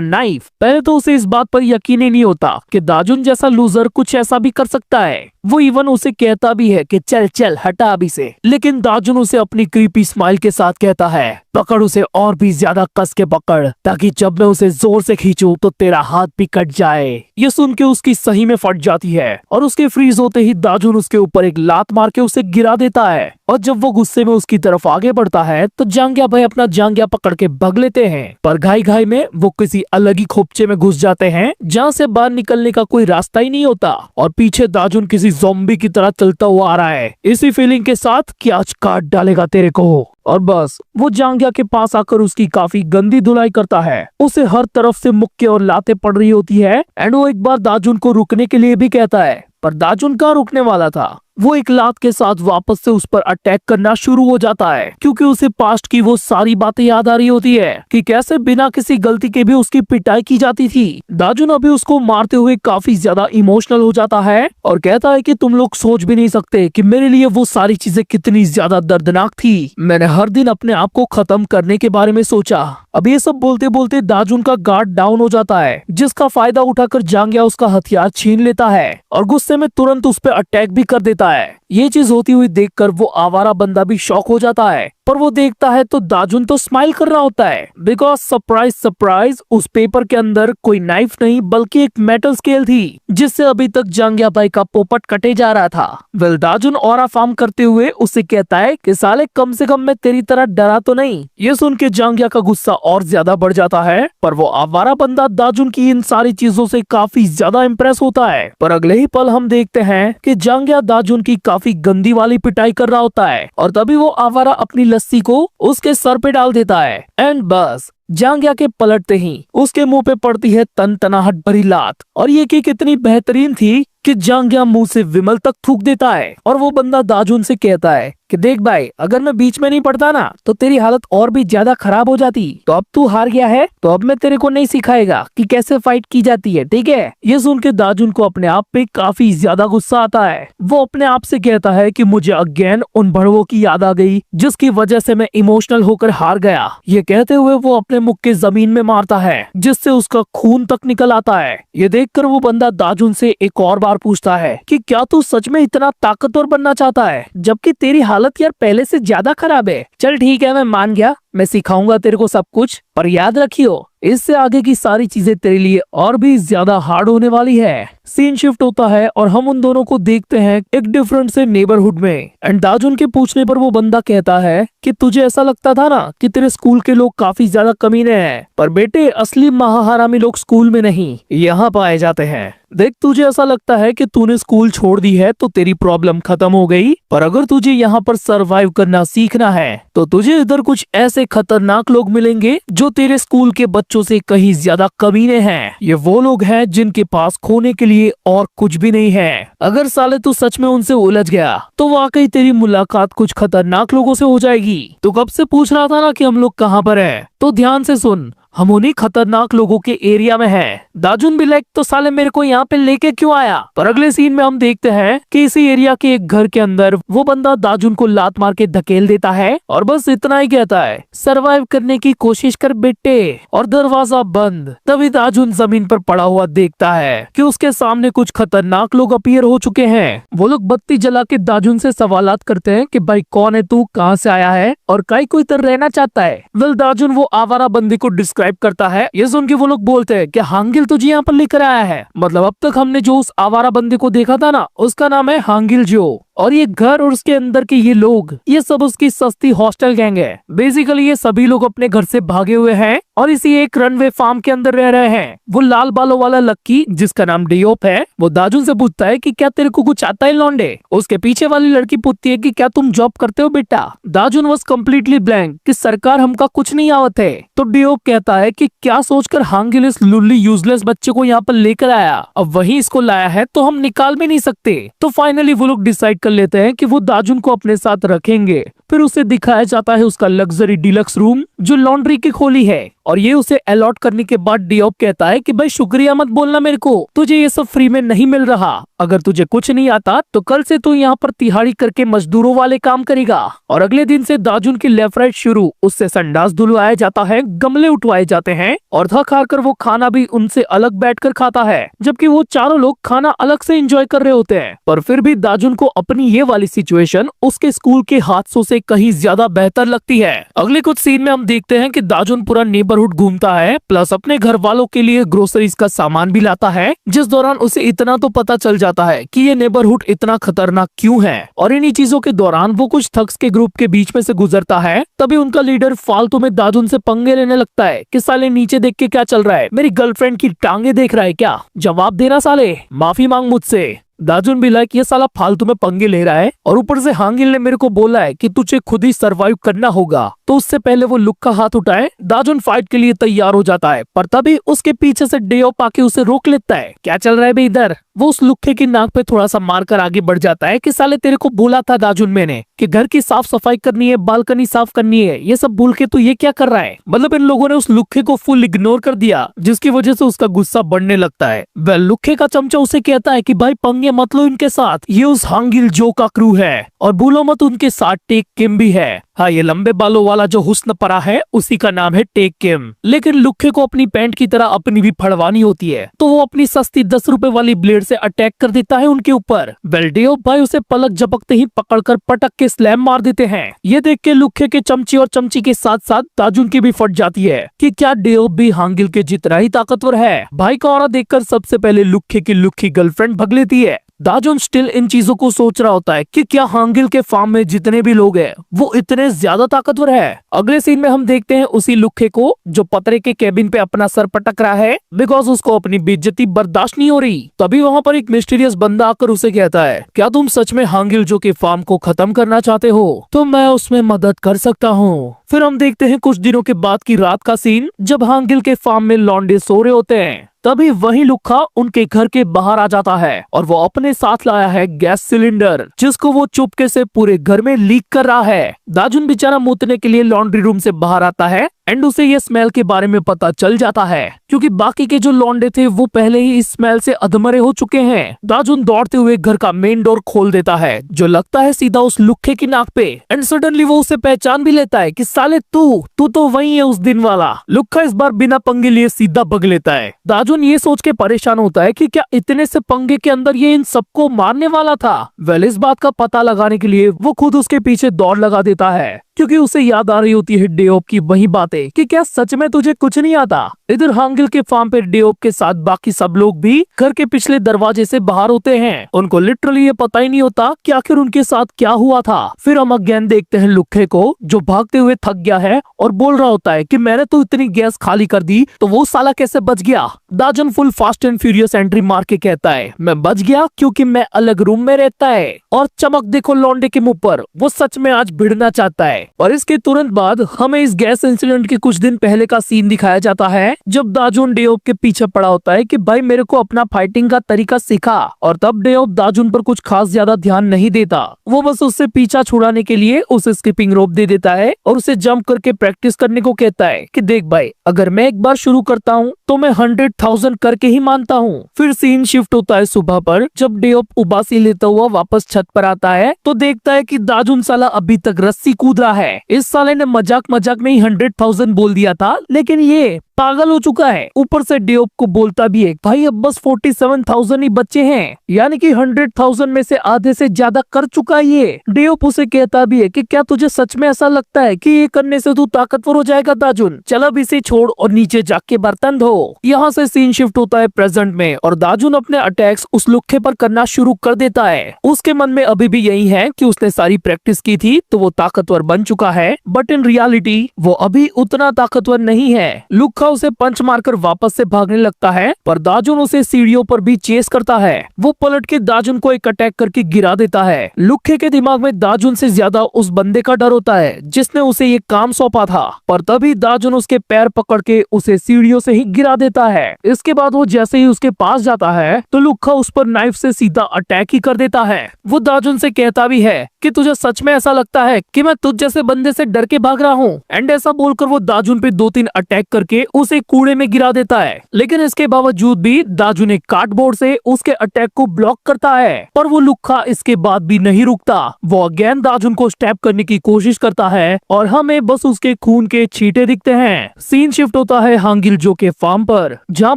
नाइफ। पहले तो उसे इस बात पर यकीन ही नहीं होता कि दाजुन जैसा लूजर कुछ ऐसा भी कर सकता है। वो इवन उसे कहता भी है कि चल चल हटा अभी से, लेकिन दाजुन उसे अपनी क्रीपी स्माइल के साथ कहता है पकड़ उसे और भी ज्यादा कस के पकड़, ताकि जब मैं उसे जोर से खींचूं तो तेरा हाथ भी कट जाए। ये सुन के उसकी सही में फट जाती है और उसके फ्रीज होते ही दाजुन उसके ऊपर एक लात मार के उसे गिरा देता है। और जब वो गुस्से में उसकी तरफ आगे बढ़ता है तो जांगिया भाई अपना जांगिया पकड़ के भाग लेते हैं, पर घाई घाई में वो किसी अलग ही खोपचे में घुस जाते हैं जहाँ से बाहर निकलने का कोई रास्ता ही नहीं होता। और पीछे दाजुन किसी ज़ॉम्बी की तरह चलता हुआ आ रहा है, इसी फीलिंग के साथ कि आज काट डालेगा तेरे को। और बस वो जांगिया के पास आकर उसकी काफी गंदी धुलाई करता है। उसे हर तरफ से मुक्के और लातें पड़ रही होती है एंड वो एक बार दाजुन को रुकने के लिए भी कहता है, पर दाजुन कहाँ रुकने वाला था। वो एक लात के साथ वापस से उस पर अटैक करना शुरू हो जाता है क्योंकि उसे पास्ट की वो सारी बातें याद आ रही होती है कि कैसे बिना किसी गलती के भी उसकी पिटाई की जाती थी। दाजुन अभी उसको मारते हुए काफी ज्यादा इमोशनल हो जाता है और कहता है कि तुम लोग सोच भी नहीं सकते कि मेरे लिए वो सारी चीजें कितनी ज्यादा दर्दनाक थी। मैंने हर दिन अपने आप को खत्म करने के बारे में सोचा। अब ये सब बोलते बोलते दाजुन का गार्ड डाउन हो जाता है, जिसका फायदा उठाकर जांगिया उसका हथियार छीन लेता है और गुस्से में तुरंत उस पर अटैक भी कर देता है। ये चीज होती हुई देखकर वो आवारा बंदा भी शॉक हो जाता है, पर वो देखता है तो दाजुन तो स्माइल कर रहा होता है बिकॉज सरप्राइज सरप्राइज उस पेपर के अंदर कोई नाइफ नहीं बल्कि एक मेटल स्केल थी, जिससे अभी तक जांगिया भाई का पोपट कटे जा रहा था। वेल दाजुन ऑरा फार्म करते हुए उसे कहता है कि साले कम से कम मैं तेरी तरह डरा तो नहीं। ये सुन के जांगिया का गुस्सा और ज्यादा बढ़ जाता है, पर वो आवारा बंदा दाजुन की इन सारी चीजों से काफी ज्यादा इम्प्रेस होता है। पर अगले ही पल हम देखते हैं कि जांगिया दाजुन की काफी गंदी वाली पिटाई कर रहा होता है और तभी वो आवारा अपनी लस्सी को उसके सर पे डाल देता है एंड बस जांगिया के पलटते ही उसके मुंह पे पड़ती है तनतनाहट भरी लात। और ये कि कितनी बेहतरीन थी कि जांगिया मुंह से विमल तक थूक देता है और वो बंदा दाजुन से कहता है कि देख भाई, अगर मैं बीच में नहीं पड़ता ना तो तेरी हालत और भी ज्यादा खराब हो जाती। तो अब तू हार गया है तो अब मैं तेरे को नहीं सिखाएगा कि कैसे फाइट की जाती है, ठीक है। ये सुन के दाजुन को अपने आप पे काफी ज्यादा गुस्सा आता है। वो अपने आप से कहता है कि मुझे अगेन उन भड़वों की याद आ गई जिसकी वजह से मैं इमोशनल होकर हार गया। ये कहते हुए वो अपने मुख के जमीन में मारता है जिससे उसका खून तक निकल आता है। ये देखकर वो बंदा दाजुन से एक और बार पूछता है कि क्या तू सच में इतना ताकतवर बनना चाहता है जबकि तेरी हालत यार पहले से ज्यादा खराब है। चल ठीक है, मैं मान गया, मैं सिखाऊंगा तेरे को सब कुछ, पर याद रखियो इससे आगे की सारी चीजें तेरे लिए और भी ज्यादा हार्ड होने वाली है। सीन शिफ्ट होता है और हम उन दोनों को देखते हैं एक डिफरेंट से नेबरहुड में एंड दाजुन के पूछने पर वो बंदा कहता है कि तुझे ऐसा लगता था ना कि तेरे स्कूल के लोग काफी ज्यादा कमीने हैं, पर बेटे असली महाहरामी लोग स्कूल में नहीं यहाँ पाए जाते हैं। देख, तुझे ऐसा लगता है कि तूने स्कूल छोड़ दी है तो तेरी प्रॉब्लम खत्म हो गई, पर अगर तुझे यहाँ पर सरवाइव करना सीखना है तो तुझे इधर कुछ ऐसे खतरनाक लोग मिलेंगे जो तेरे स्कूल के बच्चों से कहीं ज्यादा कमीने हैं। ये वो लोग हैं जिनके पास खोने के लिए और कुछ भी नहीं है। अगर साले तू सच में उनसे उलझ गया तो वाकई तेरी मुलाकात कुछ खतरनाक लोगों से हो जाएगी। तू कब से पूछ रहा था ना कि हम लोग कहाँ पर हैं, तो ध्यान से सुन, हम उन्हीं खतरनाक लोगों के एरिया में हैं। दाजुन भी लाइक तो साले मेरे को यहाँ पे लेके क्यों आया। पर अगले सीन में हम देखते हैं कि इसी एरिया के एक घर के अंदर वो बंदा दाजुन को लात मार के धकेल देता है और बस इतना ही कहता है, सरवाइव करने की कोशिश कर बेटे, और दरवाजा बंद। तभी दाजुन जमीन पर पड़ा हुआ देखता है कि उसके सामने कुछ खतरनाक लोग अपीयर हो चुके हैं। वो लोग बत्ती जला के दाजुन से सवालात करते हैं कि भाई कौन है तू, कहाँ से आया है और काई को इधर रहना चाहता है। वेल दाजुन वो आवारा बंदी को डिस्क्राइब करता है। ये सुन के वो लोग बोलते हैं कि हांगिल तुझे यहाँ पर लेकर आया है। मतलब अब तक हमने जो उस आवारा बंदी को देखा था ना, उसका नाम है हांगिल जो, और ये घर और उसके अंदर के ये लोग, ये सब उसकी सस्ती हॉस्टल गैंग है। बेसिकली ये सभी लोग अपने घर से भागे हुए हैं और इसी एक रनवे फार्म के अंदर रह रहे हैं। वो लाल बालों वाला लक्की जिसका नाम डियोप है, वो दाजुन से पूछता है कि क्या तेरे को कुछ आता है लौंडे। उसके पीछे वाली लड़की पूछती है कि क्या तुम जॉब करते हो बेटा। दाजुन वॉज कम्प्लीटली ब्लैंक कि सरकार हमका कुछ नहीं आवत है। तो डियोप कहता है कि क्या सोचकर हांगिल इस लुल्ली यूजलेस बच्चे को यहाँ पर लेकर आया, अब वही इसको लाया है तो हम निकाल भी नहीं सकते। तो फाइनली वो लोग डिसाइड कर लेते हैं कि वो दाजुन को अपने साथ रखेंगे। फिर उसे दिखाया जाता है उसका लग्जरी डिलक्स रूम जो लॉन्ड्री की खोली है। और ये उसे अलॉट करने के बाद डियोप कहता है कि भाई शुक्रिया मत बोलना मेरे को, तुझे ये सब फ्री में नहीं मिल रहा। अगर तुझे कुछ नहीं आता तो कल से तू यहाँ पर तिहाड़ी करके मजदूरों वाले काम करेगा। और अगले दिन से दाजुन की लेफ्ट राइट शुरू, उससे संडास धुलवाया जाता है, गमले उठवाए जाते हैं और थक हार कर वो खाना भी उनसे अलग बैठकर खाता है, जबकि वो चारों लोग खाना अलग से एंजॉय कर रहे होते हैं। पर फिर भी दाजुन को अपनी ये वाली सिचुएशन उसके स्कूल के हादसों से कहीं ज्यादा बेहतर लगती है। अगले कुछ सीन में हम देखते हैं कि दाजुन पूरा नेबरहुड घूमता है, प्लस अपने घर वालों के लिए ग्रोसरीज का सामान भी लाता है, जिस दौरान उसे इतना तो पता चल जाता है कि ये नेबरहुड इतना खतरनाक क्यों है। और इन्हीं चीजों के दौरान वो कुछ थग्स के ग्रुप के बीच में से गुजरता है, तभी उनका लीडर फालतू में दाजुन से पंगे लेने लगता है कि साले नीचे देख के क्या चल रहा है, मेरी गर्लफ्रेंड की टांगे देख रहा है क्या, जवाब देना साले, माफी मांग मुझसे। दाजुन भी लाइक ये साला फालतू में पंगे ले रहा है और ऊपर से हांगिल ने मेरे को बोला है कि तुझे खुद ही सरवाइव करना होगा। तो उससे पहले वो लुक का हाथ उठाए, दाजुन फाइट के लिए तैयार हो जाता है, पर तभी उसके पीछे से डेओप आके उसे रोक लेता है। क्या चल रहा है बे इधर? वो उस लुक्खे की नाक पे थोड़ा सा मारकर आगे बढ़ जाता है कि साले तेरे को बोला था दाजुन मैंने कि घर की साफ सफाई करनी है, बालकनी साफ करनी है, ये सब भूल के तू ये क्या कर रहा है। मतलब इन लोगों ने उस लुक्खे को फुल इग्नोर कर दिया, जिसकी वजह से उसका गुस्सा बढ़ने लगता है। वह लुक्खे का चमचा उसे कहता है कि भाई पंगे मत लो इनके साथ, ये उस हांगिल जो का क्रू है और भूलो मत उनके साथ टेक किम भी है। हाँ, ये लंबे बालों वाला जो हुस्न परा है उसी का नाम है टेक किम। लेकिन लुक्खे को अपनी पैंट की तरह अपनी भी फड़वानी होती है, तो वो अपनी सस्ती 10 रुपए वाली ब्लेड से अटैक कर देता है उनके ऊपर। वेल्डियो भाई उसे पलक झपकते ही पकड़कर पटक के स्लैम मार देते हैं। ये देख के लुक्खे के चमची और चमची के साथ साथ दाजुन की भी फट जाती है कि क्या डेओ भी हांगिल के जितना ही ताकतवर है। भाई का ऑरा देखकर सबसे पहले लुक्खे की लुक्खी गर्लफ्रेंड भग लेती है। दाजुन स्टिल इन चीजों को सोच रहा होता है कि क्या हांगिल के फार्म में जितने भी लोग हैं वो इतने ज्यादा ताकतवर है। अगले सीन में हम देखते हैं उसी लुक्खे को जो पतरे के केबिन पे अपना सर पटक रहा है बिकॉज उसको अपनी बेइज्जती बर्दाश्त नहीं हो रही। तभी वहाँ पर एक मिस्टीरियस बंदा आकर उसे कहता है, क्या तुम सच में हांगिल जो के फार्म को खत्म करना चाहते हो? तो मैं उसमें मदद कर सकता हूँ। फिर हम देखते हैं कुछ दिनों के बाद की रात का सीन, जब हांगिल के फार्म में लौंडे सो रहे होते हैं। तभी वही लुक्खा उनके घर के बाहर आ जाता है और वो अपने साथ लाया है गैस सिलेंडर, जिसको वो चुपके से पूरे घर में लीक कर रहा है। दाजुन बेचारा मुतने के लिए लॉन्ड्री रूम से बाहर आता है एंड उसे ये स्मेल के बारे में पता चल जाता है, क्योंकि बाकी के जो लौंडे थे वो पहले ही इस स्मेल से अधमरे हो चुके हैं। दाजुन दौड़ते हुए घर का मेन डोर खोल देता है, जो लगता है सीधा उस लुक्खे की नाक पे, एंड सडनली वो उसे पहचान भी लेता है कि साले तू तो वही है उस दिन वाला। लुक्खा इस बार बिना पंगे लिए सीधा भग लेता है। दाजुन ये सोच के परेशान होता है कि क्या इतने से पंगे के अंदर ये इन सबको मारने वाला था। वेल, इस बात का पता लगाने के लिए वो खुद उसके पीछे दौड़ लगा देता है, क्योंकि उसे याद आ रही होती है डेओप की वही बातें कि क्या सच में तुझे कुछ नहीं आता। इधर हांगिल के फार्म पे डेओप के साथ बाकी सब लोग भी घर के पिछले दरवाजे से बाहर होते हैं। उनको लिटरली ये पता ही नहीं होता कि आखिर उनके साथ क्या हुआ था। फिर हम अगेन देखते हैं लुक्खे को जो भागते हुए थक गया है और बोल रहा होता है कि मैंने तो इतनी गैस खाली कर दी, तो वो साला कैसे बच गया। दाजुन full Fast and Furious entry मार के कहता है, मैं बच गया क्योंकि मैं अलग रूम में रहता है। और चमक देखो लौंडे के मुंह पर, वो सच में आज भिड़ना चाहता है। और इसके तुरंत बाद हमें इस गैस इंसिडेंट के कुछ दिन पहले का सीन दिखाया जाता है, जब दाजुन डेओप के पीछे पड़ा होता है कि भाई मेरे को अपना फाइटिंग का तरीका सिखा। और तब डेओप दाजुन पर कुछ खास ज्यादा ध्यान नहीं देता, वो बस उससे पीछा छुड़ाने के लिए उसे स्किपिंग रोप दे देता है और उसे जंप करके प्रैक्टिस करने को कहता है कि देख भाई, अगर मैं एक बार शुरू करता हूँ तो मैं 100,000 करके ही मानता हूँ। फिर सीन शिफ्ट होता है सुबह पर, जब डेओप उबासी लेता हुआ वापस छत पर आता है तो देखता है कि दाजुन साला अभी तक रस्सी कूद रहा है। इस साले ने मजाक मजाक में ही 100,000 बोल दिया था, लेकिन ये पागल हो चुका है। ऊपर से डेओप को बोलता भी है, भाई अब बस 47,000 ही बच्चे हैं, यानी कि 100,000 में से आधे से ज्यादा कर चुका है ये। डेओप उसे कहता भी है कि क्या तुझे सच में ऐसा लगता है कि ये करने से तू ताकतवर हो जाएगा दाजुन? चल अब इसे छोड़ और नीचे जाके बर्तन धो। यहाँ से सीन शिफ्ट होता है प्रेजेंट में और दाजुन अपने अटैक्स उस लुक्खे पर करना शुरू कर देता है। उसके मन में अभी भी यही है कि उसने सारी प्रैक्टिस की थी तो वो ताकतवर बन चुका है, बट इन रियलिटी वो अभी उतना ताकतवर नहीं है। लुक्खा लुक्का उसे पंच मारकर वापस से भागने लगता है, पर दाजुन उसे सीढ़ियों पर भी चेस करता है। वो पलट के दाजुन को एक अटैक करके गिरा देता है। लुक्के के दिमाग में दाजुन से ज्यादा उस बंदे का डर होता है जिसने उसे ये काम सौंपा था, पर तभी दाजुन उसके पैर पकड़ के उसे सीढ़ियों से ही गिरा देता है। इसके बाद वो जैसे ही उसके पास जाता है तो लुक्का उस पर नाइफ से सीधा अटैक ही कर देता है। वो दाजुन से कहता भी है कि तुझे सच में ऐसा लगता है कि मैं तुझ जैसे बंदे से डर के भाग रहा हूँ, एंड ऐसा बोलकर वो दाजुन पे 2-3 अटैक करके उसे कूड़े में गिरा देता है। लेकिन इसके बावजूद भी दाजुन एक कार्डबोर्ड से उसके अटैक को ब्लॉक करता है, पर वो लुक्का इसके बाद भी नहीं रुकता। वो अगेन दाजुन को स्टैप करने की कोशिश करता है और हमें बस उसके खून के छींटे दिखते हैं। सीन शिफ्ट होता है हांगिलजो के फार्म पर, जहाँ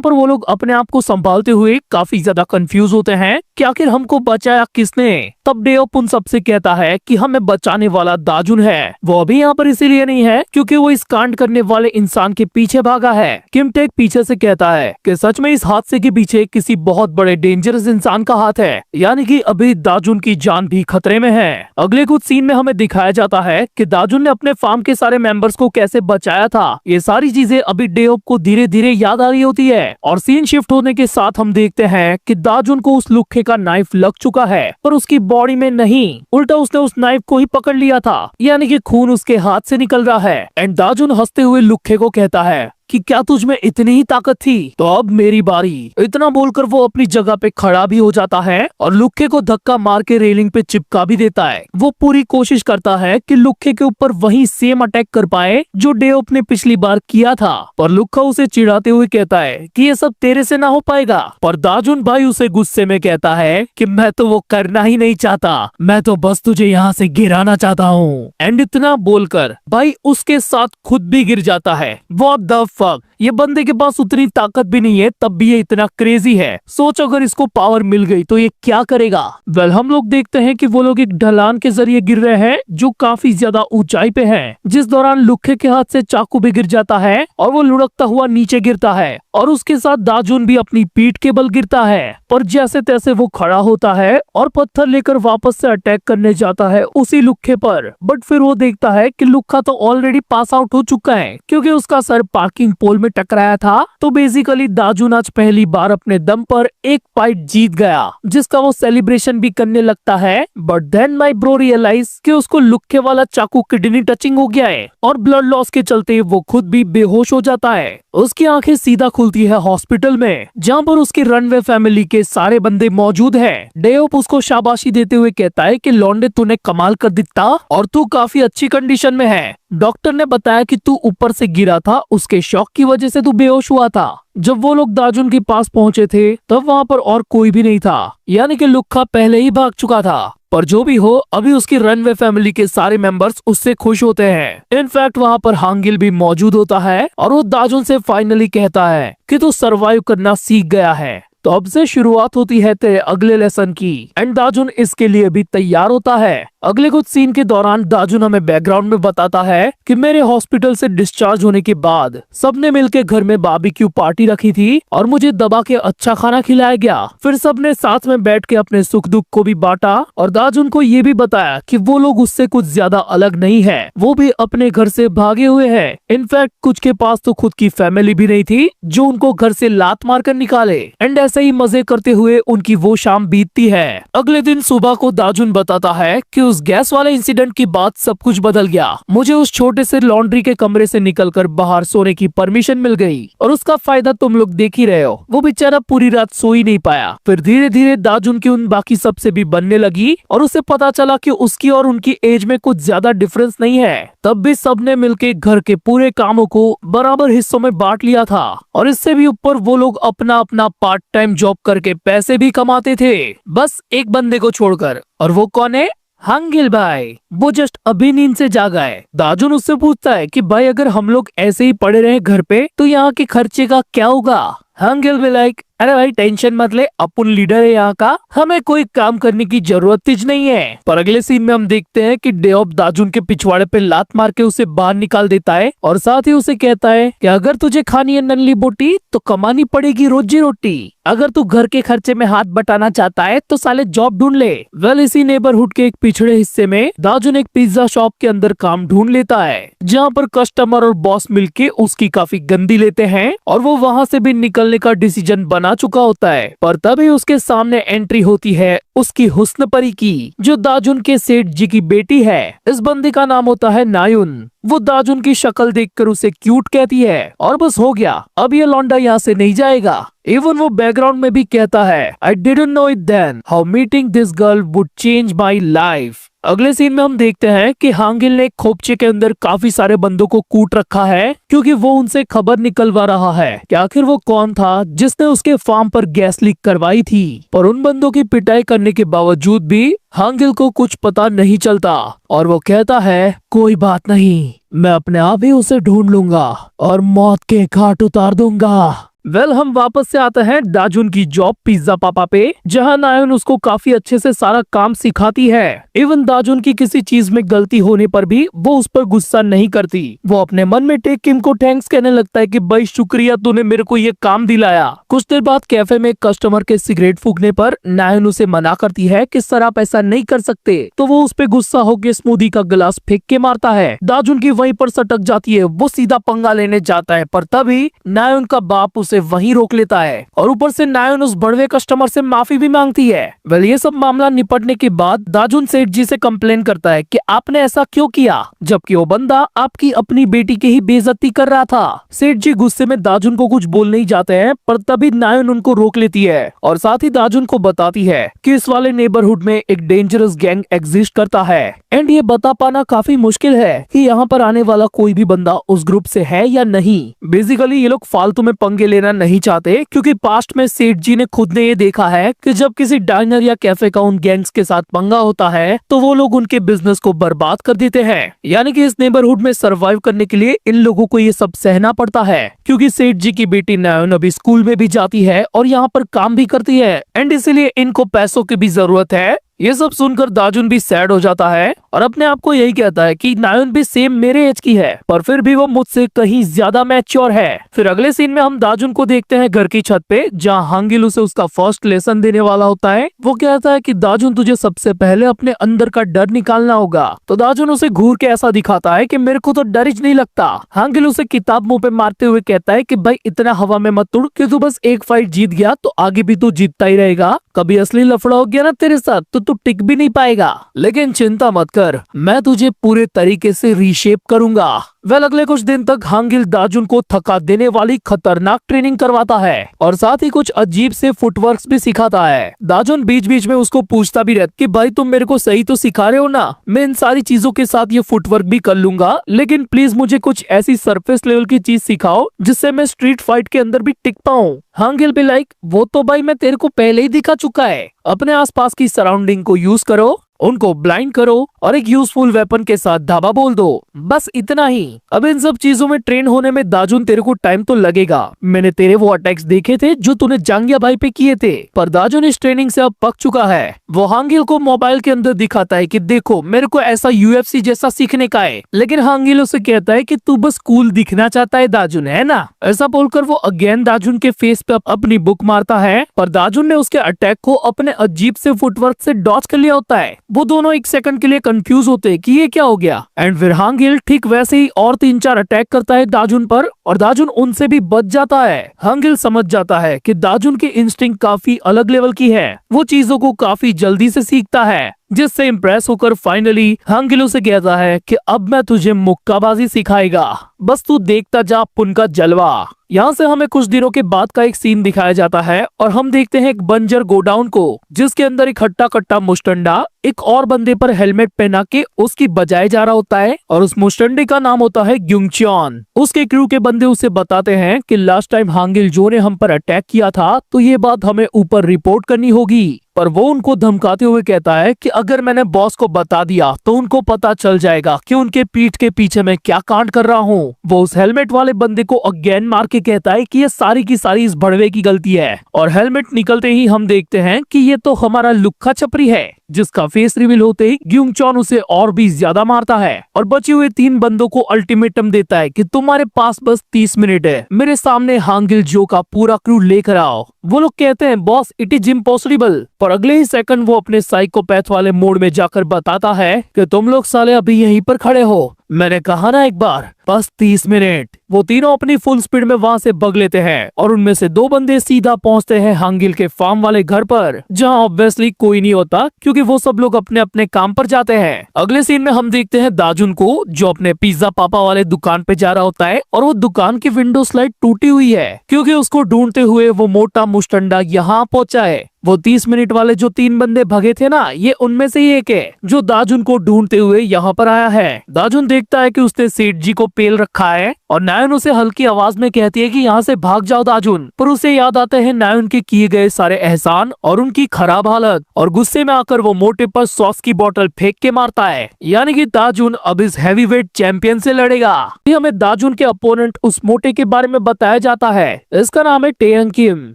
पर वो लोग अपने आप को संभालते हुए काफी ज्यादा कंफ्यूज होते हैं कि आखिर हमको बचाया किसने। तब डेओप उन सबसे कहता है कि हमें बचाने वाला दाजुन है। वो अभी यहाँ पर इसीलिए नहीं है क्योंकि वो इस कांड करने वाले इंसान के पीछे भागा है। किम टेक पीछे से कहता है कि सच में इस हादसे के पीछे किसी बहुत बड़े डेंजरस इंसान का हाथ है, यानी कि अभी दाजुन की जान भी खतरे में है। अगले कुछ सीन में हमें दिखाया जाता है कि दाजुन ने अपने फार्म के सारे मेंबर्स को कैसे बचाया था। ये सारी चीजें अभी डेओप को धीरे धीरे याद आ रही होती है और सीन शिफ्ट होने के साथ हम देखते हैं कि दाजुन को उस लुक्के का नाइफ लग चुका है, पर उसकी बॉडी में नहीं, उल्टा उसने उस नाइफ को ही पकड़ लिया था, यानी कि खून उसके हाथ से निकल रहा है। एंड दाजुन हंसते हुए लुक्के को कहता है कि क्या तुझ में इतनी ही ताकत थी, तो अब मेरी बारी। इतना बोलकर वो अपनी जगह पे खड़ा भी हो जाता है और लुक्के को धक्का मार के रेलिंग पे चिपका भी देता है। वो पूरी कोशिश करता है कि लुक्के के ऊपर वही सेम अटैक कर पाए जो डेओप ने पिछली बार किया था, पर लुक्का उसे चिढ़ाते हुए कहता है कि ये सब तेरे से ना हो पाएगा। पर दाजुन भाई उसे गुस्से में कहता है कि मैं तो वो करना ही नहीं चाहता, मैं तो बस तुझे यहाँ से गिराना चाहता हूँ। एंड इतना बोलकर भाई उसके साथ खुद भी गिर जाता है। व्हाट द फक, ये बंदे के पास उतनी ताकत भी नहीं है, तब भी ये इतना क्रेजी है। सोच अगर इसको पावर मिल गई तो ये क्या करेगा। वेल हम लोग देखते हैं कि वो लोग एक ढलान के जरिए गिर रहे हैं जो काफी ज्यादा ऊंचाई पे है, जिस दौरान लुक्के के हाथ से चाकू भी गिर जाता है और वो लुढ़कता हुआ नीचे गिरता है और उसके साथ दाजुन भी अपनी पीठ के बल गिरता है। पर जैसे तैसे वो खड़ा होता है और पत्थर लेकर वापस से अटैक करने जाता है उसी लुक्के पर, बट फिर वो देखता है कि लुक्का तो ऑलरेडी पास आउट हो चुका है क्योंकि उसका सर पार्किंग पोल में टकराया था। तो बेसिकली दाजुन आज पहली बार अपने दम पर एक फाइट जीत गया, जिसका वो सेलिब्रेशन भी करने लगता है। But then my bro realize कि उसको लुक्के वाला चाकू किडनी टचिंग हो गया है और ब्लड लॉस के चलते वो खुद भी बेहोश हो जाता है। उसकी आंखें सीधा खुलती है हॉस्पिटल में, जहाँ पर उसकी रनवे फैमिली के सारे बंदे मौजूद हैं। डेओप उसको शाबाशी देते हुए कहता है कि लौंडे तूने कमाल कर दिखता और तू काफी अच्छी कंडीशन में है। डॉक्टर ने बताया कि तू ऊपर से गिरा था, उसके शॉक की वजह से तू बेहोश हुआ था। जब वो लोग दाजुन के पास पहुंचे थे तब वहाँ पर और कोई भी नहीं था, यानी कि लुक्का पहले ही भाग चुका था। पर जो भी हो, अभी उसकी रनवे फैमिली के सारे मेंबर्स उससे खुश होते हैं। इनफैक्ट वहाँ पर हांगिल भी मौजूद होता है और वो दाजुन से फाइनली कहता है कि तू सरवाइव करना सीख गया है। तो अब से शुरुआत होती है तेरे अगले लेसन की, एंड दाजुन इसके लिए भी तैयार होता है। अगले कुछ सीन के दौरान दाजुन हमें बैकग्राउंड में बताता है कि मेरे हॉस्पिटल से डिस्चार्ज होने के बाद सबने मिलकर घर में बारबेक्यू पार्टी रखी थी और मुझे दबा के अच्छा खाना खिलाया गया। फिर सबने साथ में बैठ के अपने सुख दुख को भी बांटा और दाजुन को ये भी बताया कि वो लोग उससे कुछ ज्यादा अलग नहीं है, वो भी अपने घर से भागे हुए हैं। इनफैक्ट कुछ के पास तो खुद की फैमिली भी नहीं थी जो उनको घर से लात मार कर निकाले। एंड ऐसे ही मजे करते हुए उनकी वो शाम बीतती है। अगले दिन सुबह को दाजुन बताता है कि उस गैस वाले इंसिडेंट के बाद सब कुछ बदल गया। मुझे उस छोटे से लॉन्ड्री के कमरे से निकलकर बाहर सोने की परमिशन मिल गई और उसका फायदा तुम लोग देख ही रहे हो। वो बेचारा पूरी रात सो ही नहीं पाया। फिर धीरे धीरे दाजुन की उन बाकी सबसे भी बनने लगी और उसे पता चला कि उसकी और उनकी एज में कुछ ज्यादा डिफरेंस नहीं है। तब भी सबने मिलकर घर के पूरे कामों को बराबर हिस्सों में बांट लिया था और इससे भी ऊपर वो लोग अपना अपना पार्ट टाइम जॉब करके पैसे भी कमाते थे, बस एक बंदे को छोड़कर। और वो कौन है? हांगिल भाई। वो जस्ट अभी नींद से जागा है। दाजुन उससे पूछता है कि भाई अगर हम लोग ऐसे ही पड़े रहे घर पे तो यहाँ के खर्चे का क्या होगा। हांगिल भी लाइक, अरे भाई टेंशन मत ले, अपन लीडर है यहाँ का, हमें कोई काम करने की जरूरत ही नहीं है। पर अगले सीन में हम देखते हैं कि डेओप दाजुन के पिछवाड़े पे लात मार के उसे बाहर निकाल देता है और साथ ही उसे कहता है कि अगर तुझे खानी है नन्ही बोटी तो कमानी पड़ेगी रोजी रोटी, अगर तू घर के खर्चे में हाथ बटाना चाहता है तो साले जॉब ढूंढ ले। वेल इसी नेबरहुड के एक पिछड़े हिस्से में दाजुन एक पिज्जा शॉप के अंदर काम ढूंढ लेता है, जहाँ पर कस्टमर और बॉस मिलके उसकी काफी गंदी लेते हैं और वो वहाँ से भी निकलने का डिसीजन बना चुका होता है। पर तभी उसके सामने एंट्री होती है उसकी हुस्न परी की, जो दाजुन के सेठ जी की बेटी है। इस बंदी का नाम होता है नायुन। वो दाजुन की शक्ल देखकर उसे क्यूट कहती है और बस हो गया, अब ये लौंडा यहाँ से नहीं जाएगा। इवन वो बैकग्राउंड में भी कहता है, I didn't know it then how meeting this girl would change my life. अगले सीन में हम देखते हैं कि हांगिल ने खोपचे के अंदर काफी सारे बंदों को कूट रखा है, क्योंकि वो उनसे खबर निकलवा रहा है कि आखिर वो कौन था जिसने उसके फार्म पर गैस लीक करवाई थी। पर उन बंदों की पिटाई करने के बावजूद भी हांगिल को कुछ पता नहीं चलता और वो कहता है, कोई बात नहीं, मैं अपने आप ही उसे ढूंढ लूंगा और मौत के घाट उतार दूंगा। वेल हम वापस से आते हैं दाजुन की जॉब पिज्जा पापा पे, जहां नायुन उसको काफी अच्छे से सारा काम सिखाती है। इवन दाजुन की किसी चीज में गलती होने पर भी वो उस पर गुस्सा नहीं करती। वो अपने मन में टेक किम को थैंक्स कहने लगता है कि भाई शुक्रिया, तूने मेरे को ये काम दिलाया। कुछ देर बाद कैफे में कस्टमर के सिगरेट फूकने पर नायुन उसे मना करती है कि सर आप ऐसा नहीं कर सकते, तो वो उस पे गुस्सा होकर स्मूदी का गिलास फेंक के मारता है। दाजुन की वहीं पर सटक जाती है, वो सीधा पंगा लेने जाता है, पर तभी नायुन का बाप उसे वहीं रोक लेता है और ऊपर से नायुन उस बड़वे कस्टमर से माफी भी मांगती है। वेल ये सब मामला निपटने के बाद दाजुन सेठ जी से कंप्लेन करता है कि आपने ऐसा क्यों किया, जबकि वो बंदा आपकी अपनी बेटी की ही बेइज्जती कर रहा था। सेठ जी गुस्से में दाजुन को कुछ बोल नहीं जाते हैं, पर तभी नायुन उनको रोक लेती है और साथ ही दाजुन को बताती है कि इस वाले नेबरहुड में एक डेंजरस गैंग एग्जिस्ट करता है एंड ये बता पाना काफी मुश्किल है कि यहाँ पर आने वाला कोई भी बंदा उस ग्रुप से है या नहीं। बेसिकली ये लोग फालतू में पंगे लेना नहीं चाहते, क्योंकि पास्ट में सेठ जी ने खुद ने ये देखा है कि जब किसी डाइनर या कैफे का उन गैंग्स के साथ पंगा होता है तो वो लोग उनके बिजनेस को बर्बाद कर देते हैं। यानी कि इस नेबरहुड में सरवाइव करने के लिए इन लोगों को ये सब सहना पड़ता है, क्योंकि सेठ जी की बेटी नायुन अभी स्कूल में भी जाती है और यहाँ पर काम भी करती है एंड इसीलिए इनको पैसों की भी जरूरत है। ये सब सुनकर दाजुन भी सैड हो जाता है और अपने आप को यही कहता है कि नायुन भी सेम मेरे एज की है, पर फिर भी वो मुझसे कहीं ज्यादा मैच्योर है। फिर अगले सीन में हम दाजुन को देखते हैं घर की छत पे, जहाँ हांगिल उसे उसका फर्स्ट लेसन देने वाला होता है। वो कहता है कि दाजुन तुझे सबसे पहले अपने अंदर का डर निकालना होगा, तो दाजुन उसे घूर के ऐसा दिखाता है कि मेरे को तो डर ही नहीं लगता। हांगिल उसे किताब मुंह पे मारते हुए कहता है कि भाई इतना हवा में मत उड़ कि तू बस एक फाइट जीत गया तो आगे भी तू जीतता ही रहेगा, कभी असली लफड़ा हो गया ना तेरे साथ तो तू टिक भी नहीं पाएगा। लेकिन चिंता मत कर, मैं तुझे पूरे तरीके से रीशेप करूंगा। वेल अगले कुछ दिन तक हांगिल दाजुन को थका देने वाली खतरनाक ट्रेनिंग करवाता है और साथ ही कुछ अजीब से फुटवर्क्स भी सिखाता है। दाजुन बीच बीच में उसको पूछता भी रहता कि भाई तुम मेरे को सही तो सिखा रहे हो ना, मैं इन सारी चीजों के साथ ये फुटवर्क भी कर लूंगा, लेकिन प्लीज मुझे कुछ ऐसी सरफेस लेवल की चीज सिखाओ जिससे मैं स्ट्रीट फाइट के अंदर भी टिक पाऊं। हांगिल भी लाइक, वो तो भाई मैं तेरे को पहले ही दिखा चुका है, अपने आसपास की सराउंडिंग को यूज करो, उनको ब्लाइंड करो और एक यूजफुल वेपन के साथ धाबा बोल दो, बस इतना ही। अब इन सब चीजों में ट्रेन होने में दाजुन तेरे को टाइम तो लगेगा, मैंने तेरे वो अटैक्स देखे थे जो तूने जांगिया भाई पे किए थे। पर दाजुन इस ट्रेनिंग से अब पक चुका है। वो हांगिल को मोबाइल के अंदर दिखाता है कि देखो मेरे को ऐसा यूएफसी जैसा सीखने का है, लेकिन हांगिल उसे कहता है कि तू बस कूल दिखना चाहता है दाजुन, है ना। ऐसा बोलकर वो अगेन दाजुन के फेस पे अपनी बुक मारता है, पर दाजुन ने उसके अटैक को अपने अजीब से फुटवर्क से डॉज कर लिया होता है। वो दोनों एक सेकंड के लिए कंफ्यूज होते हैं कि ये क्या हो गया एंड फिर हांगिल ठीक वैसे ही और 3-4 अटैक करता है दाजुन पर और दाजुन उनसे भी बच जाता है। हांगिल समझ जाता है कि दाजुन की इंस्टिंक्ट काफी अलग लेवल की है, वो चीजों को काफी जल्दी से सीखता है, जिससे इम्प्रेस होकर फाइनली हांगिल उसे कहता है कि अब मैं तुझे मुक्काबाजी सिखाएगा, बस तू देखता जा पुन का जलवा। यहाँ से हमें कुछ दिनों के बाद का एक सीन दिखाया जाता है और हम देखते हैं एक बंजर गोडाउन को, जिसके अंदर एक हट्टा कट्टा मुस्टंडा एक और बंदे पर हेलमेट पहना के उसकी बजाए जा रहा होता है और उस मुस्टंडे का नाम होता है ग्युंगचॉन। उसके क्रू के बंदे उसे बताते हैं कि लास्ट टाइम हांगिल जो ने हम पर अटैक किया था तो ये बात हमें ऊपर रिपोर्ट करनी होगी, पर वो उनको धमकाते हुए कहता है कि अगर मैंने बॉस को बता दिया तो उनको पता चल जाएगा कि उनके पीठ के पीछे मैं क्या कांड कर रहा हूँ। वो उस हेलमेट वाले बंदे को अगेन मार के के कहता है कि ये सारी की सारी इस भड़वे की गलती है। और हेलमेट निकलते ही हम देखते हैं कि ये तो हमारा लुक्खा छपरी है, जिसका फेस रिवील होते ही ग्यूंग चॉन उसे और भी ज्यादा मारता है और बचे हुए 3 बंदों को अल्टीमेटम देता है कि तुम्हारे पास बस 30 मिनट है, मेरे सामने हांगिल जो का पूरा क्रू लेकर आओ। वो लोग कहते हैं बॉस इट इज इम्पॉसिबल, पर अगले ही सेकंड वो अपने साइकोपैथ वाले मोड में जाकर बताता है कि तुम लोग साले अभी यहीं पर खड़े हो, मैंने कहा ना एक बार बस 30 मिनट। वो तीनों अपनी फुल स्पीड में वहाँ से भाग लेते हैं और उनमें से 2 बंदे सीधा पहुँचते हैं हांगिल के फार्म वाले घर पर, जहाँ ऑब्वियसली कोई नहीं होता क्योंकि वो सब लोग अपने अपने काम पर जाते हैं। अगले सीन में हम देखते हैं दाजुन को, जो अपने पिज्जा पापा वाले दुकान पे जा रहा होता है और वो दुकान की विंडो स्लाइड टूटी हुई है क्योंकि उसको ढूंढते हुए वो मोटा मुस्टंडा यहाँ पहुंचा है। वो 30 मिनट वाले जो 3 बंदे भगे थे ना, ये उनमें से ही एक है जो दाजुन को ढूंढते हुए यहाँ पर आया है। दाजुन देखता है कि उसने सेठ जी को पेल रखा है और नायन उसे हल्की आवाज में कहती है कि यहाँ से भाग जाओ दाजुन, पर उसे याद आता है नायन के किए गए सारे एहसान और उनकी खराब हालत, और गुस्से में आकर वो मोटे पर सॉस की बोतल फेंक के मारता है। यानी कि दाजुन अब इस हैवीवेट चैंपियन से लड़ेगा। हमें दाजुन के अपोनेंट उस मोटे के बारे में बताया जाता है, इसका नाम है टेयंग किम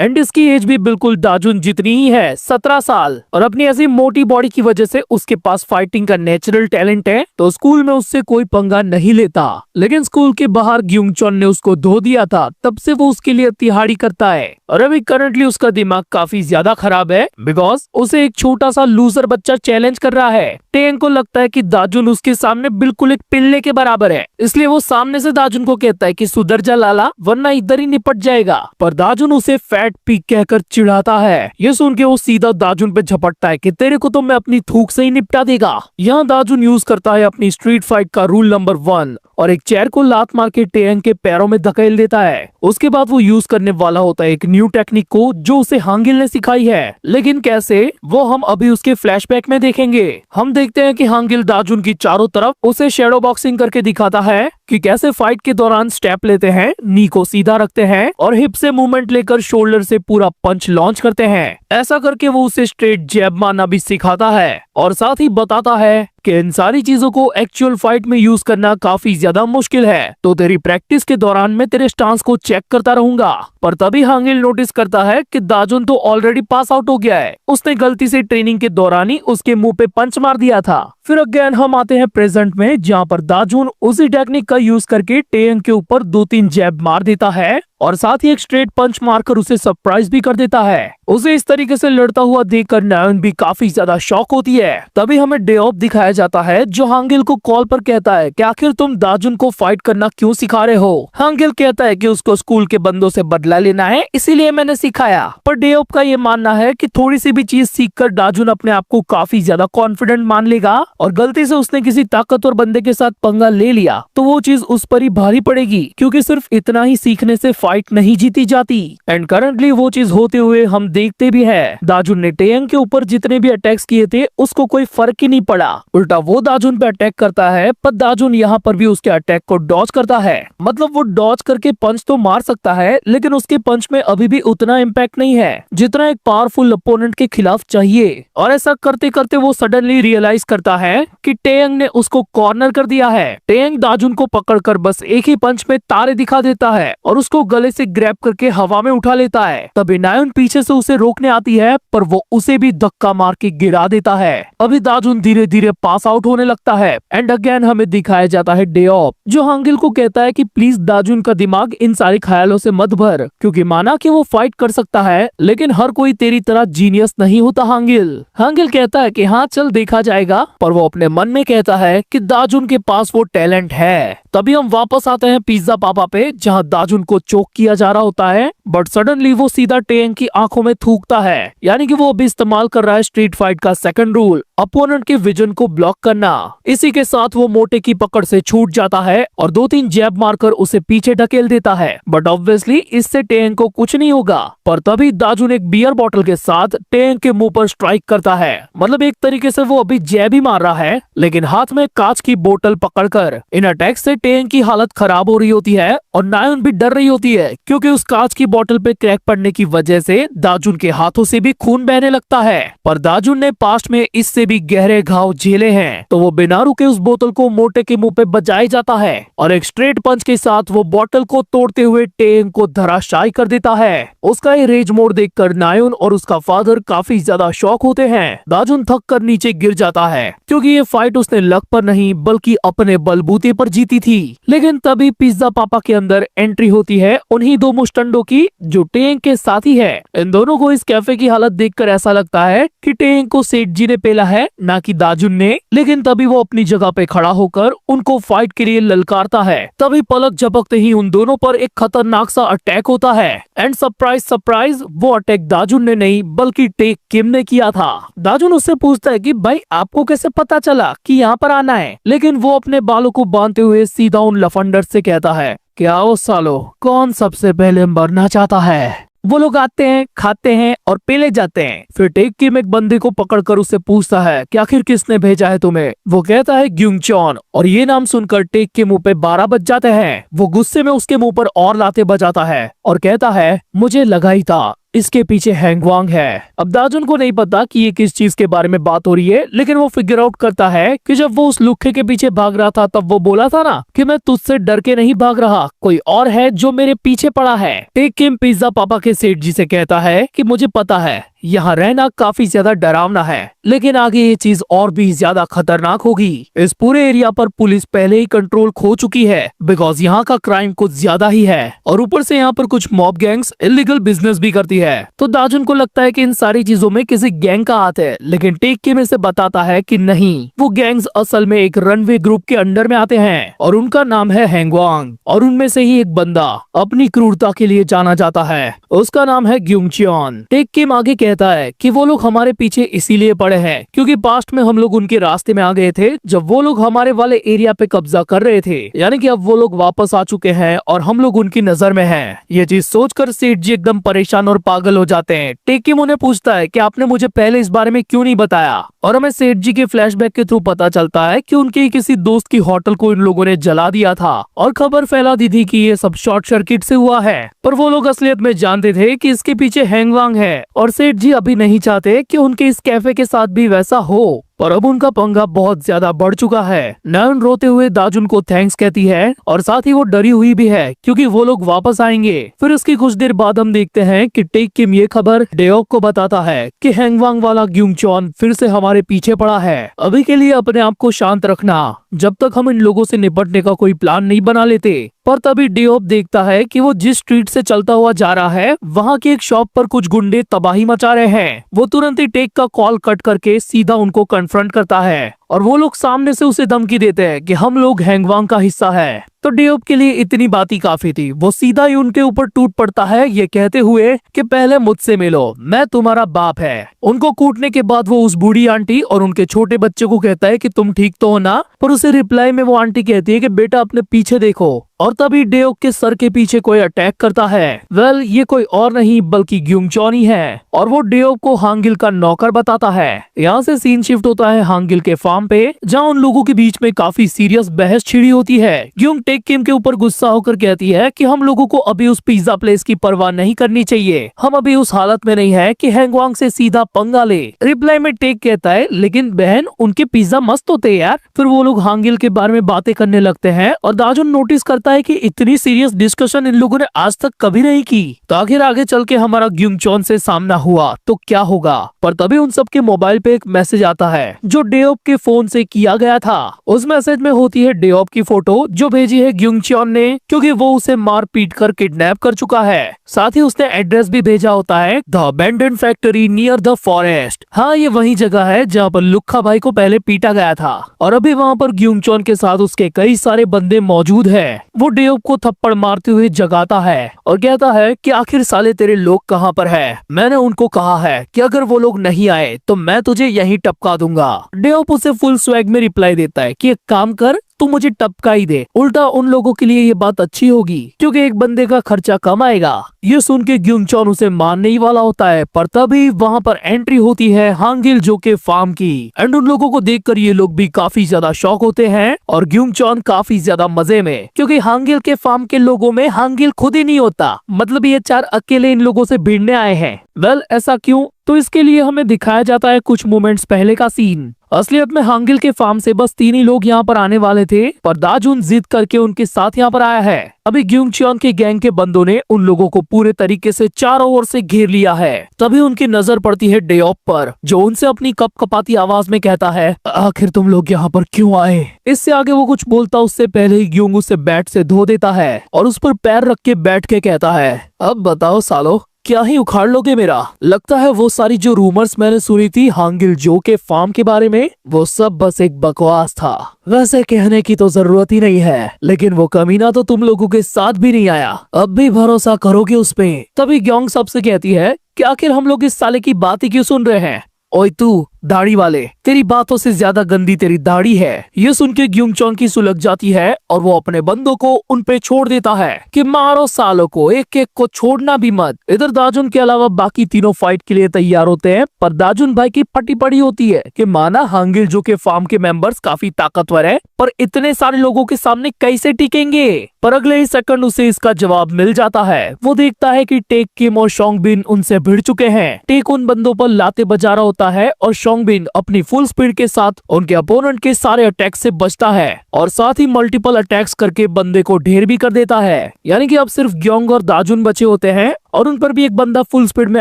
एंड इसकी एज भी बिल्कुल दाजुन जितनी ही है, 17 साल। और अपनी ऐसी मोटी बॉडी की वजह से उसके पास फाइटिंग का नेचुरल टैलेंट है, तो स्कूल में उससे कोई पंगा नहीं लेता। लेकिन स्कूल के बाहर ग्यूंग चॉन ने उसको धो दिया था, तब से वो उसके लिए तिहाड़ी करता है और अभी करंटली उसका दिमाग काफी ज्यादा खराब है बिकॉज उसे एक छोटा सा लूजर बच्चा चैलेंज कर रहा है। टेंग को लगता है कि दाजुन उसके सामने बिल्कुल एक पिल्ले के बराबर है, इसलिए वो सामने से दाजुन को कहता है कि सुधर जा लाला वरना इधर ही निपट जाएगा, पर दाजुन उसे फैट पीक कहकर चिढ़ाता है। ये सुन के वो सीधा दाजुन पे झपटता है कि तेरे को तो मैं अपनी थूक से ही निपटा देगा। यहाँ दाजुन यूज करता है अपनी स्ट्रीट फाइट का रूल नंबर 1 और एक चेयर को लात मार के टेंग के पैरों में धकेल देता है। उसके बाद वो यूज करने वाला होता है एक न्यू टेक्निक को जो उसे हांगिल ने सिखाई है, लेकिन कैसे वो हम अभी उसके फ्लैशबैक में देखेंगे। हम देखते हैं कि हांगिल दाजुन की चारों तरफ उसे शेडो बॉक्सिंग करके दिखाता है कि कैसे फाइट के दौरान स्टेप लेते हैं, नी को सीधा रखते हैं और हिप से मूवमेंट लेकर शोल्डर से पूरा पंच लॉन्च करते हैं। ऐसा करके वो उसे स्ट्रेट जैब मारना भी सिखाता है और साथ ही बताता है कि इन सारी चीजों को एक्चुअल फाइट में यूज करना काफी ज्यादा मुश्किल है, तो तेरी प्रैक्टिस के दौरान मैं तेरे स्टांस को चेक करता रहूंगा। पर तभी हांगिल नोटिस करता है कि दाजुन तो ऑलरेडी पास आउट हो गया है, उसने गलती से ट्रेनिंग के दौरान ही उसके मुंह पे पंच मार दिया था। फिर अगेन हम आते हैं प्रेजेंट में, जहाँ पर दाजुन उसी टेक्निक का यूज करके टेंग के ऊपर 2-3 जैब मार देता है और साथ ही एक स्ट्रेट पंच मारकर उसे सरप्राइज भी कर देता है। उसे इस तरीके से लड़ता हुआ देखकर नायन भी काफी ज्यादा शॉक होती है। तभी हमें डे ऑफ दिखाया जाता है जो हांगिल को कॉल पर कहता है कि आखिर तुम दाजुन को फाइट करना क्यों सिखा रहे हो। हांगिल कहता है कि उसको स्कूल के बंदों से बदला लेना है, इसीलिए मैंने सिखाया। पर डे ऑफ का ये मानना है कि थोड़ी सी भी चीज सीखकर दाजुन अपने आप को काफी ज्यादा कॉन्फिडेंट मान लेगा और गलती से उसने किसी ताकतवर बंदे के साथ पंगा ले लिया तो वो चीज उस पर ही भारी पड़ेगी, क्योंकि सिर्फ इतना ही सीखने से फाइट नहीं जीती जाती। एंड करंटली वो चीज होते हुए हम देखते भी है। दाजुन ने टेंग के ऊपर जितने भी अटैक्स किए थे उसको कोई फर्क ही नहीं पड़ा, उल्टा वो दाजुन पे अटैक करता है, पर दाजुन यहाँ पर भी उसके अटैक को डॉज करता है। मतलब वो डॉज करके पंच तो मार सकता है, लेकिन उसके पंच में अभी भी उतना इम्पैक्ट नहीं है जितना एक पावरफुल अपोनेंट के खिलाफ चाहिए। और ऐसा करते करते वो सडनली रियलाइज करता है कि टेंग ने उसको कॉर्नर कर दिया है। टेंग दाजुन को पकड़कर बस एक ही पंच में तारे दिखा देता है और उसको गले से ग्रैब करके हवा में उठा लेता है। तभी नायन पीछे से उसे रोकने आती है, पर वो उसे भी धक्का मार के गिरा देता है। अभी दाजुन धीरे धीरे पास आउट होने लगता है एंड अगेन हमें दिखाया जाता है डे ऑफ, जो हांगिल को कहता है कि प्लीज दाजुन का दिमाग इन सारे ख्यालों से मत भर, क्योंकि माना कि वो फाइट कर सकता है लेकिन हर कोई तेरी तरह जीनियस नहीं होता। हांगिल कहता है कि हाँ चल देखा जाएगा, पर वो अपने मन में कहता है कि दाजुन के पास वो टैलेंट है। तभी हम वापस आते हैं पिज्जा पापा पे, जहाँ दाजुन को चोक किया जा रहा होता है, बट सडनली वो सीधा टेंग की आंखों में थूकता है। यानी कि वो अभी इस्तेमाल कर रहा है स्ट्रीट फाइट का सेकंड रूल, अपोनेंट के विजन को ब्लॉक करना। इसी के साथ वो मोटे की पकड़ से छूट जाता है और 2-3 जैब मारकर उसे पीछे ढकेल देता है, बट ऑब्वियसली इससे टेंग को कुछ नहीं होगा। पर तभी दाजुन एक बियर बोतल के साथ टेंग के मुंह पर स्ट्राइक करता है। मतलब एक तरीके से वो अभी जैब ही मार रहा है, लेकिन हाथ में कांच की बोतल पकड़कर। इन अटैक से टेंग की हालत खराब हो रही होती है और नायन भी डर रही होती है, क्योंकि उस कांच की बोतल पे क्रैक पड़ने की वजह से दाजुन के हाथों से भी खून बहने लगता है। पर दाजुन ने पास्ट में इससे भी गहरे घाव झेले रहे हैं तो वो बिना रुके उस बोतल को मोटे के मुंह पे बजाया जाता है और एक स्ट्रेट पंच के साथ वो बोतल को तोड़ते हुए टेंग को धराशायी कर देता है। उसका ये रेज मोड देखकर नायुन और उसका फादर काफी ज्यादा शॉक होते हैं। दाजुन थक कर नीचे गिर जाता है क्योंकि ये फाइट उसने लक पर नहीं बल्कि अपने बलबूते पर जीती थी। लेकिन तभी पिज्जा पापा के अंदर एंट्री होती है उन्हीं दो मुस्टंडों की जो टेंग के साथी है। इन दोनों को इस कैफे की हालत देखकर ऐसा लगता है कि टेंग को सेठ जी ने पेला है ना कि दाजुन ने। लेकिन तभी वो अपनी जगह पे खड़ा होकर उनको फाइट के लिए ललकारता है। तभी पलक झपकते ही उन दोनों पर एक खतरनाक सा अटैक होता है एंड सरप्राइज सरप्राइज वो अटैक दाजुन ने नहीं बल्कि टेक किम ने किया था। दाजुन उससे पूछता है कि भाई आपको कैसे पता चला कि यहाँ पर आना है, लेकिन वो अपने बालों को बांधते हुए सीधा उन लफंडर से कहता है क्या ओ सालो कौन सबसे पहले मरना चाहता है। वो लोग आते हैं खाते हैं और पेले जाते हैं। फिर टेक किम एक बंदे को पकड़कर उससे पूछता है कि आखिर किसने भेजा है तुम्हें। वो कहता है ग्युंगचॉन और ये नाम सुनकर टेक के मुंह पे 12 बज जाते हैं। वो गुस्से में उसके मुंह पर और लाते बजाता है और कहता है मुझे लगा ही था इसके पीछे हैंगवांग है। अब दाजुन को नहीं पता कि ये किस चीज के बारे में बात हो रही है, लेकिन वो फिगर आउट करता है कि जब वो उस लुखे के पीछे भाग रहा था तब वो बोला था ना कि मैं तुझसे डर के नहीं भाग रहा, कोई और है जो मेरे पीछे पड़ा है। टेक किम पिज्जा पापा के सेठ जी से कहता है कि मुझे पता है यहाँ रहना काफी ज्यादा डरावना है, लेकिन आगे ये चीज और भी ज्यादा खतरनाक होगी। इस पूरे एरिया पर पुलिस पहले ही कंट्रोल खो चुकी है बिकॉज यहाँ का क्राइम कुछ ज्यादा ही है और ऊपर से यहाँ पर कुछ मॉब गैंग्स इलीगल बिजनेस भी करती है। तो दाजुन को लगता है कि इन सारी चीजों में किसी गैंग का हाथ है, लेकिन टेक किम से बताता है कि नहीं, वो गैंग्स असल में एक रनवे ग्रुप के अंडर में आते हैं और उनका नाम है हैंगवांग और उनमें से ही एक बंदा अपनी क्रूरता के लिए जाना जाता है, उसका नाम है ग्युंगचॉन। टेक किम आगे कहता है कि वो लोग हमारे पीछे इसीलिए पड़े हैं क्योंकि पास्ट में हम लोग उनके रास्ते में आ गए थे जब वो लोग हमारे वाले एरिया पे कब्जा कर रहे थे, यानी कि अब वो लोग वापस आ चुके हैं और हम लोग उनकी नजर में हैं। ये चीज सोचकर सेठ जी एकदम परेशान और पागल हो जाते हैं। टेक किम उन्हें पूछता है कि आपने मुझे पहले इस बारे में क्यों नहीं बताया और हमें सेठ जी के फ्लैशबैक के थ्रू पता चलता है कि उनके किसी दोस्त की होटल को इन लोगों ने जला दिया था और खबर फैला दी थी कि ये सब शॉर्ट सर्किट से हुआ है, पर वो लोग असलियत में जानते थे कि इसके पीछे हैंगवांग है और सेठ जी अभी नहीं चाहते कि उनके इस कैफे के साथ भी वैसा हो, पर अब उनका पंगा बहुत ज्यादा बढ़ चुका है। नायुन रोते हुए दाजुन को थैंक्स कहती है और साथ ही वो डरी हुई भी है क्योंकि वो लोग वापस आएंगे। फिर उसकी कुछ देर बाद हम देखते हैं कि टेक किम ये खबर डेओक को बताता है कि हैंगवांग वाला ग्युंगचॉन फिर से हमारे पीछे पड़ा है। अभी के लिए अपने आप को शांत रखना जब तक हम इन लोगों से निपटने का कोई प्लान नहीं बना लेते। पर तभी डेओप देखता है कि वो जिस स्ट्रीट से चलता हुआ जा रहा है वहाँ की एक शॉप पर कुछ गुंडे तबाही मचा रहे हैं। वो तुरंत ही टेक का कॉल कट करके सीधा उनको कन्फ्रंट करता है और वो लोग सामने से उसे धमकी देते हैं कि हम लोग हैंगवांग का हिस्सा है। तो डेओप के लिए इतनी बात ही काफी थी। वो सीधा ही उनके ऊपर टूट पड़ता है ये कहते हुए कि पहले मुझसे मिलो, मैं तुम्हारा बाप है। उनको कूटने के बाद वो उस बूढ़ी आंटी और उनके छोटे बच्चे को कहता है कि तुम ठीक तो हो ना, पर उसे रिप्लाई में वो आंटी कहती है कि बेटा अपने पीछे देखो। और तभी डेओक के सर के पीछे कोई अटैक करता है। वेल ये कोई और नहीं बल्कि ग्युंगचॉन ही है और वो डेओक को हांगिल का नौकर बताता है। यहाँ से सीन शिफ्ट होता है हांगिल के फार्म पे जहाँ उन लोगों के बीच में काफी सीरियस बहस छिड़ी होती है। ग्युंग टेक किम के ऊपर गुस्सा होकर कहती है कि हम लोगों को अभी उस पिज्जा प्लेस की परवाह नहीं करनी चाहिए, हम अभी उस हालत में नहीं है कि हैंगवांग से सीधा पंगा ले। रिप्लाई में टेक कहता है लेकिन बहन उनके पिज्जा मस्त होते यार। फिर वो लोग हांगिल के बारे में बातें करने लगते हैं और दाजुन नोटिस करता है कि इतनी सीरियस डिस्कशन इन लोगों ने आज तक कभी नहीं की। तो आखिर आगे चल के हमारा ग्युंगचॉन से सामना हुआ तो क्या होगा। पर तभी उन सबके मोबाइल पे एक मैसेज आता है जो डेओप के फोन से किया गया था। उस मैसेज में होती है डेओप की फोटो जो भेजी है ग्युंगचॉन ने क्योंकि वो उसे मार पीट कर किडनैप कर चुका है। साथ ही उसने एड्रेस भी भेजा होता है the abandon factory near the forest. हाँ ये वही जगह है जहाँ पर लुक्खा भाई को पहले पीटा गया था और अभी वहाँ पर ग्युंगचॉन के साथ उसके कई सारे बंदे मौजूद है। वो डेओप को थप्पड़ मारते हुए जगाता है और कहता है कि आखिर साले तेरे लोग कहाँ पर है। मैंने उनको कहा है कि अगर वो लोग नहीं आए तो मैं तुझे यहीं टपका दूंगा। डेओप उसे फुल स्वैग में रिप्लाई देता है कि एक काम कर तू मुझे टपका ही दे, उल्टा उन लोगों के लिए ये बात अच्छी होगी क्योंकि एक बंदे का खर्चा कम आएगा। ये सुन के ग्युंगचॉन उसे मारने ही वाला होता है पर तभी वहाँ पर एंट्री होती है हांगिल जो के फार्म की एंड उन लोगों को देखकर ये लोग भी काफी ज्यादा शॉक होते हैं और ग्युंगचॉन काफी ज्यादा मजे में क्योंकि हांगिल के फार्म के लोगों में हांगिल खुद ही नहीं होता, मतलब ये चार अकेले इन लोगों से भिड़ने आए हैं। वेल ऐसा क्यों, तो इसके लिए हमें दिखाया जाता है कुछ मोमेंट्स पहले का सीन। असलियत में हांगिल के फार्म से बस 3 ही लोग यहाँ पर आने वाले थे, पर दाजुन जिद करके उनके साथ यहाँ पर आया है। अभी ग्यूंगचॉन के गैंग के बंदों ने उन लोगों को पूरे तरीके से चारों ओर से घेर लिया है। तभी उनकी नजर पड़ती है डेओप पर, जो उनसे अपनी कपकपाती आवाज में कहता है, आखिर तुम लोग यहाँ पर क्यों आए? इससे आगे वो कुछ बोलता उससे पहले ही ग्यूंग उसे बैट से धो देता है और उस पर पैर रख के बैठ के कहता है, अब बताओ सालो, क्या ही उखाड़ लोगे मेरा? लगता है वो सारी जो रूमर्स मैंने सुनी थी हांगिल जो के फार्म के बारे में, वो सब बस एक बकवास था। वैसे कहने की तो जरूरत ही नहीं है, लेकिन वो कमीना तो तुम लोगों के साथ भी नहीं आया। अब भी भरोसा करोगे उस पे? तभी ग्योंग सबसे कहती है कि आखिर हम लोग इस साले की बात ही क्यों सुन रहे हैं? ओए तू दाढ़ी वाले, तेरी बातों से ज्यादा गंदी तेरी दाढ़ी है। ये सुन के ग्यूंगचॉन की सुलग जाती है और वो अपने बंदों को उन पे छोड़ देता है कि मारो सालों को, एक एक को छोड़ना भी मत। इधर दाजुन के अलावा बाकी तीनों फाइट के लिए तैयार होते हैं, पर दाजुन भाई की फटी पड़ी होती है कि माना हांगिल जो के फार्म के मेंबर्स काफी ताकतवर है, पर इतने सारे लोगों के सामने कैसे टिकेंगे? पर अगले ही सेकंड उसे इसका जवाब मिल जाता है। वो देखता है कि टेक किम और शोंगबिन उनसे भिड़ चुके हैं। टेक उन बंदों पर लाते बजा रहा होता है और शोंगबिन अपनी फुल स्पीड के साथ उनके अपोनेंट के सारे अटैक से बचता है और साथ ही मल्टीपल अटैक्स करके बंदे को ढेर भी कर देता है। यानी कि अब सिर्फ ग्योंग और दाजुन बचे होते हैं और उन पर भी एक बंदा फुल स्पीड में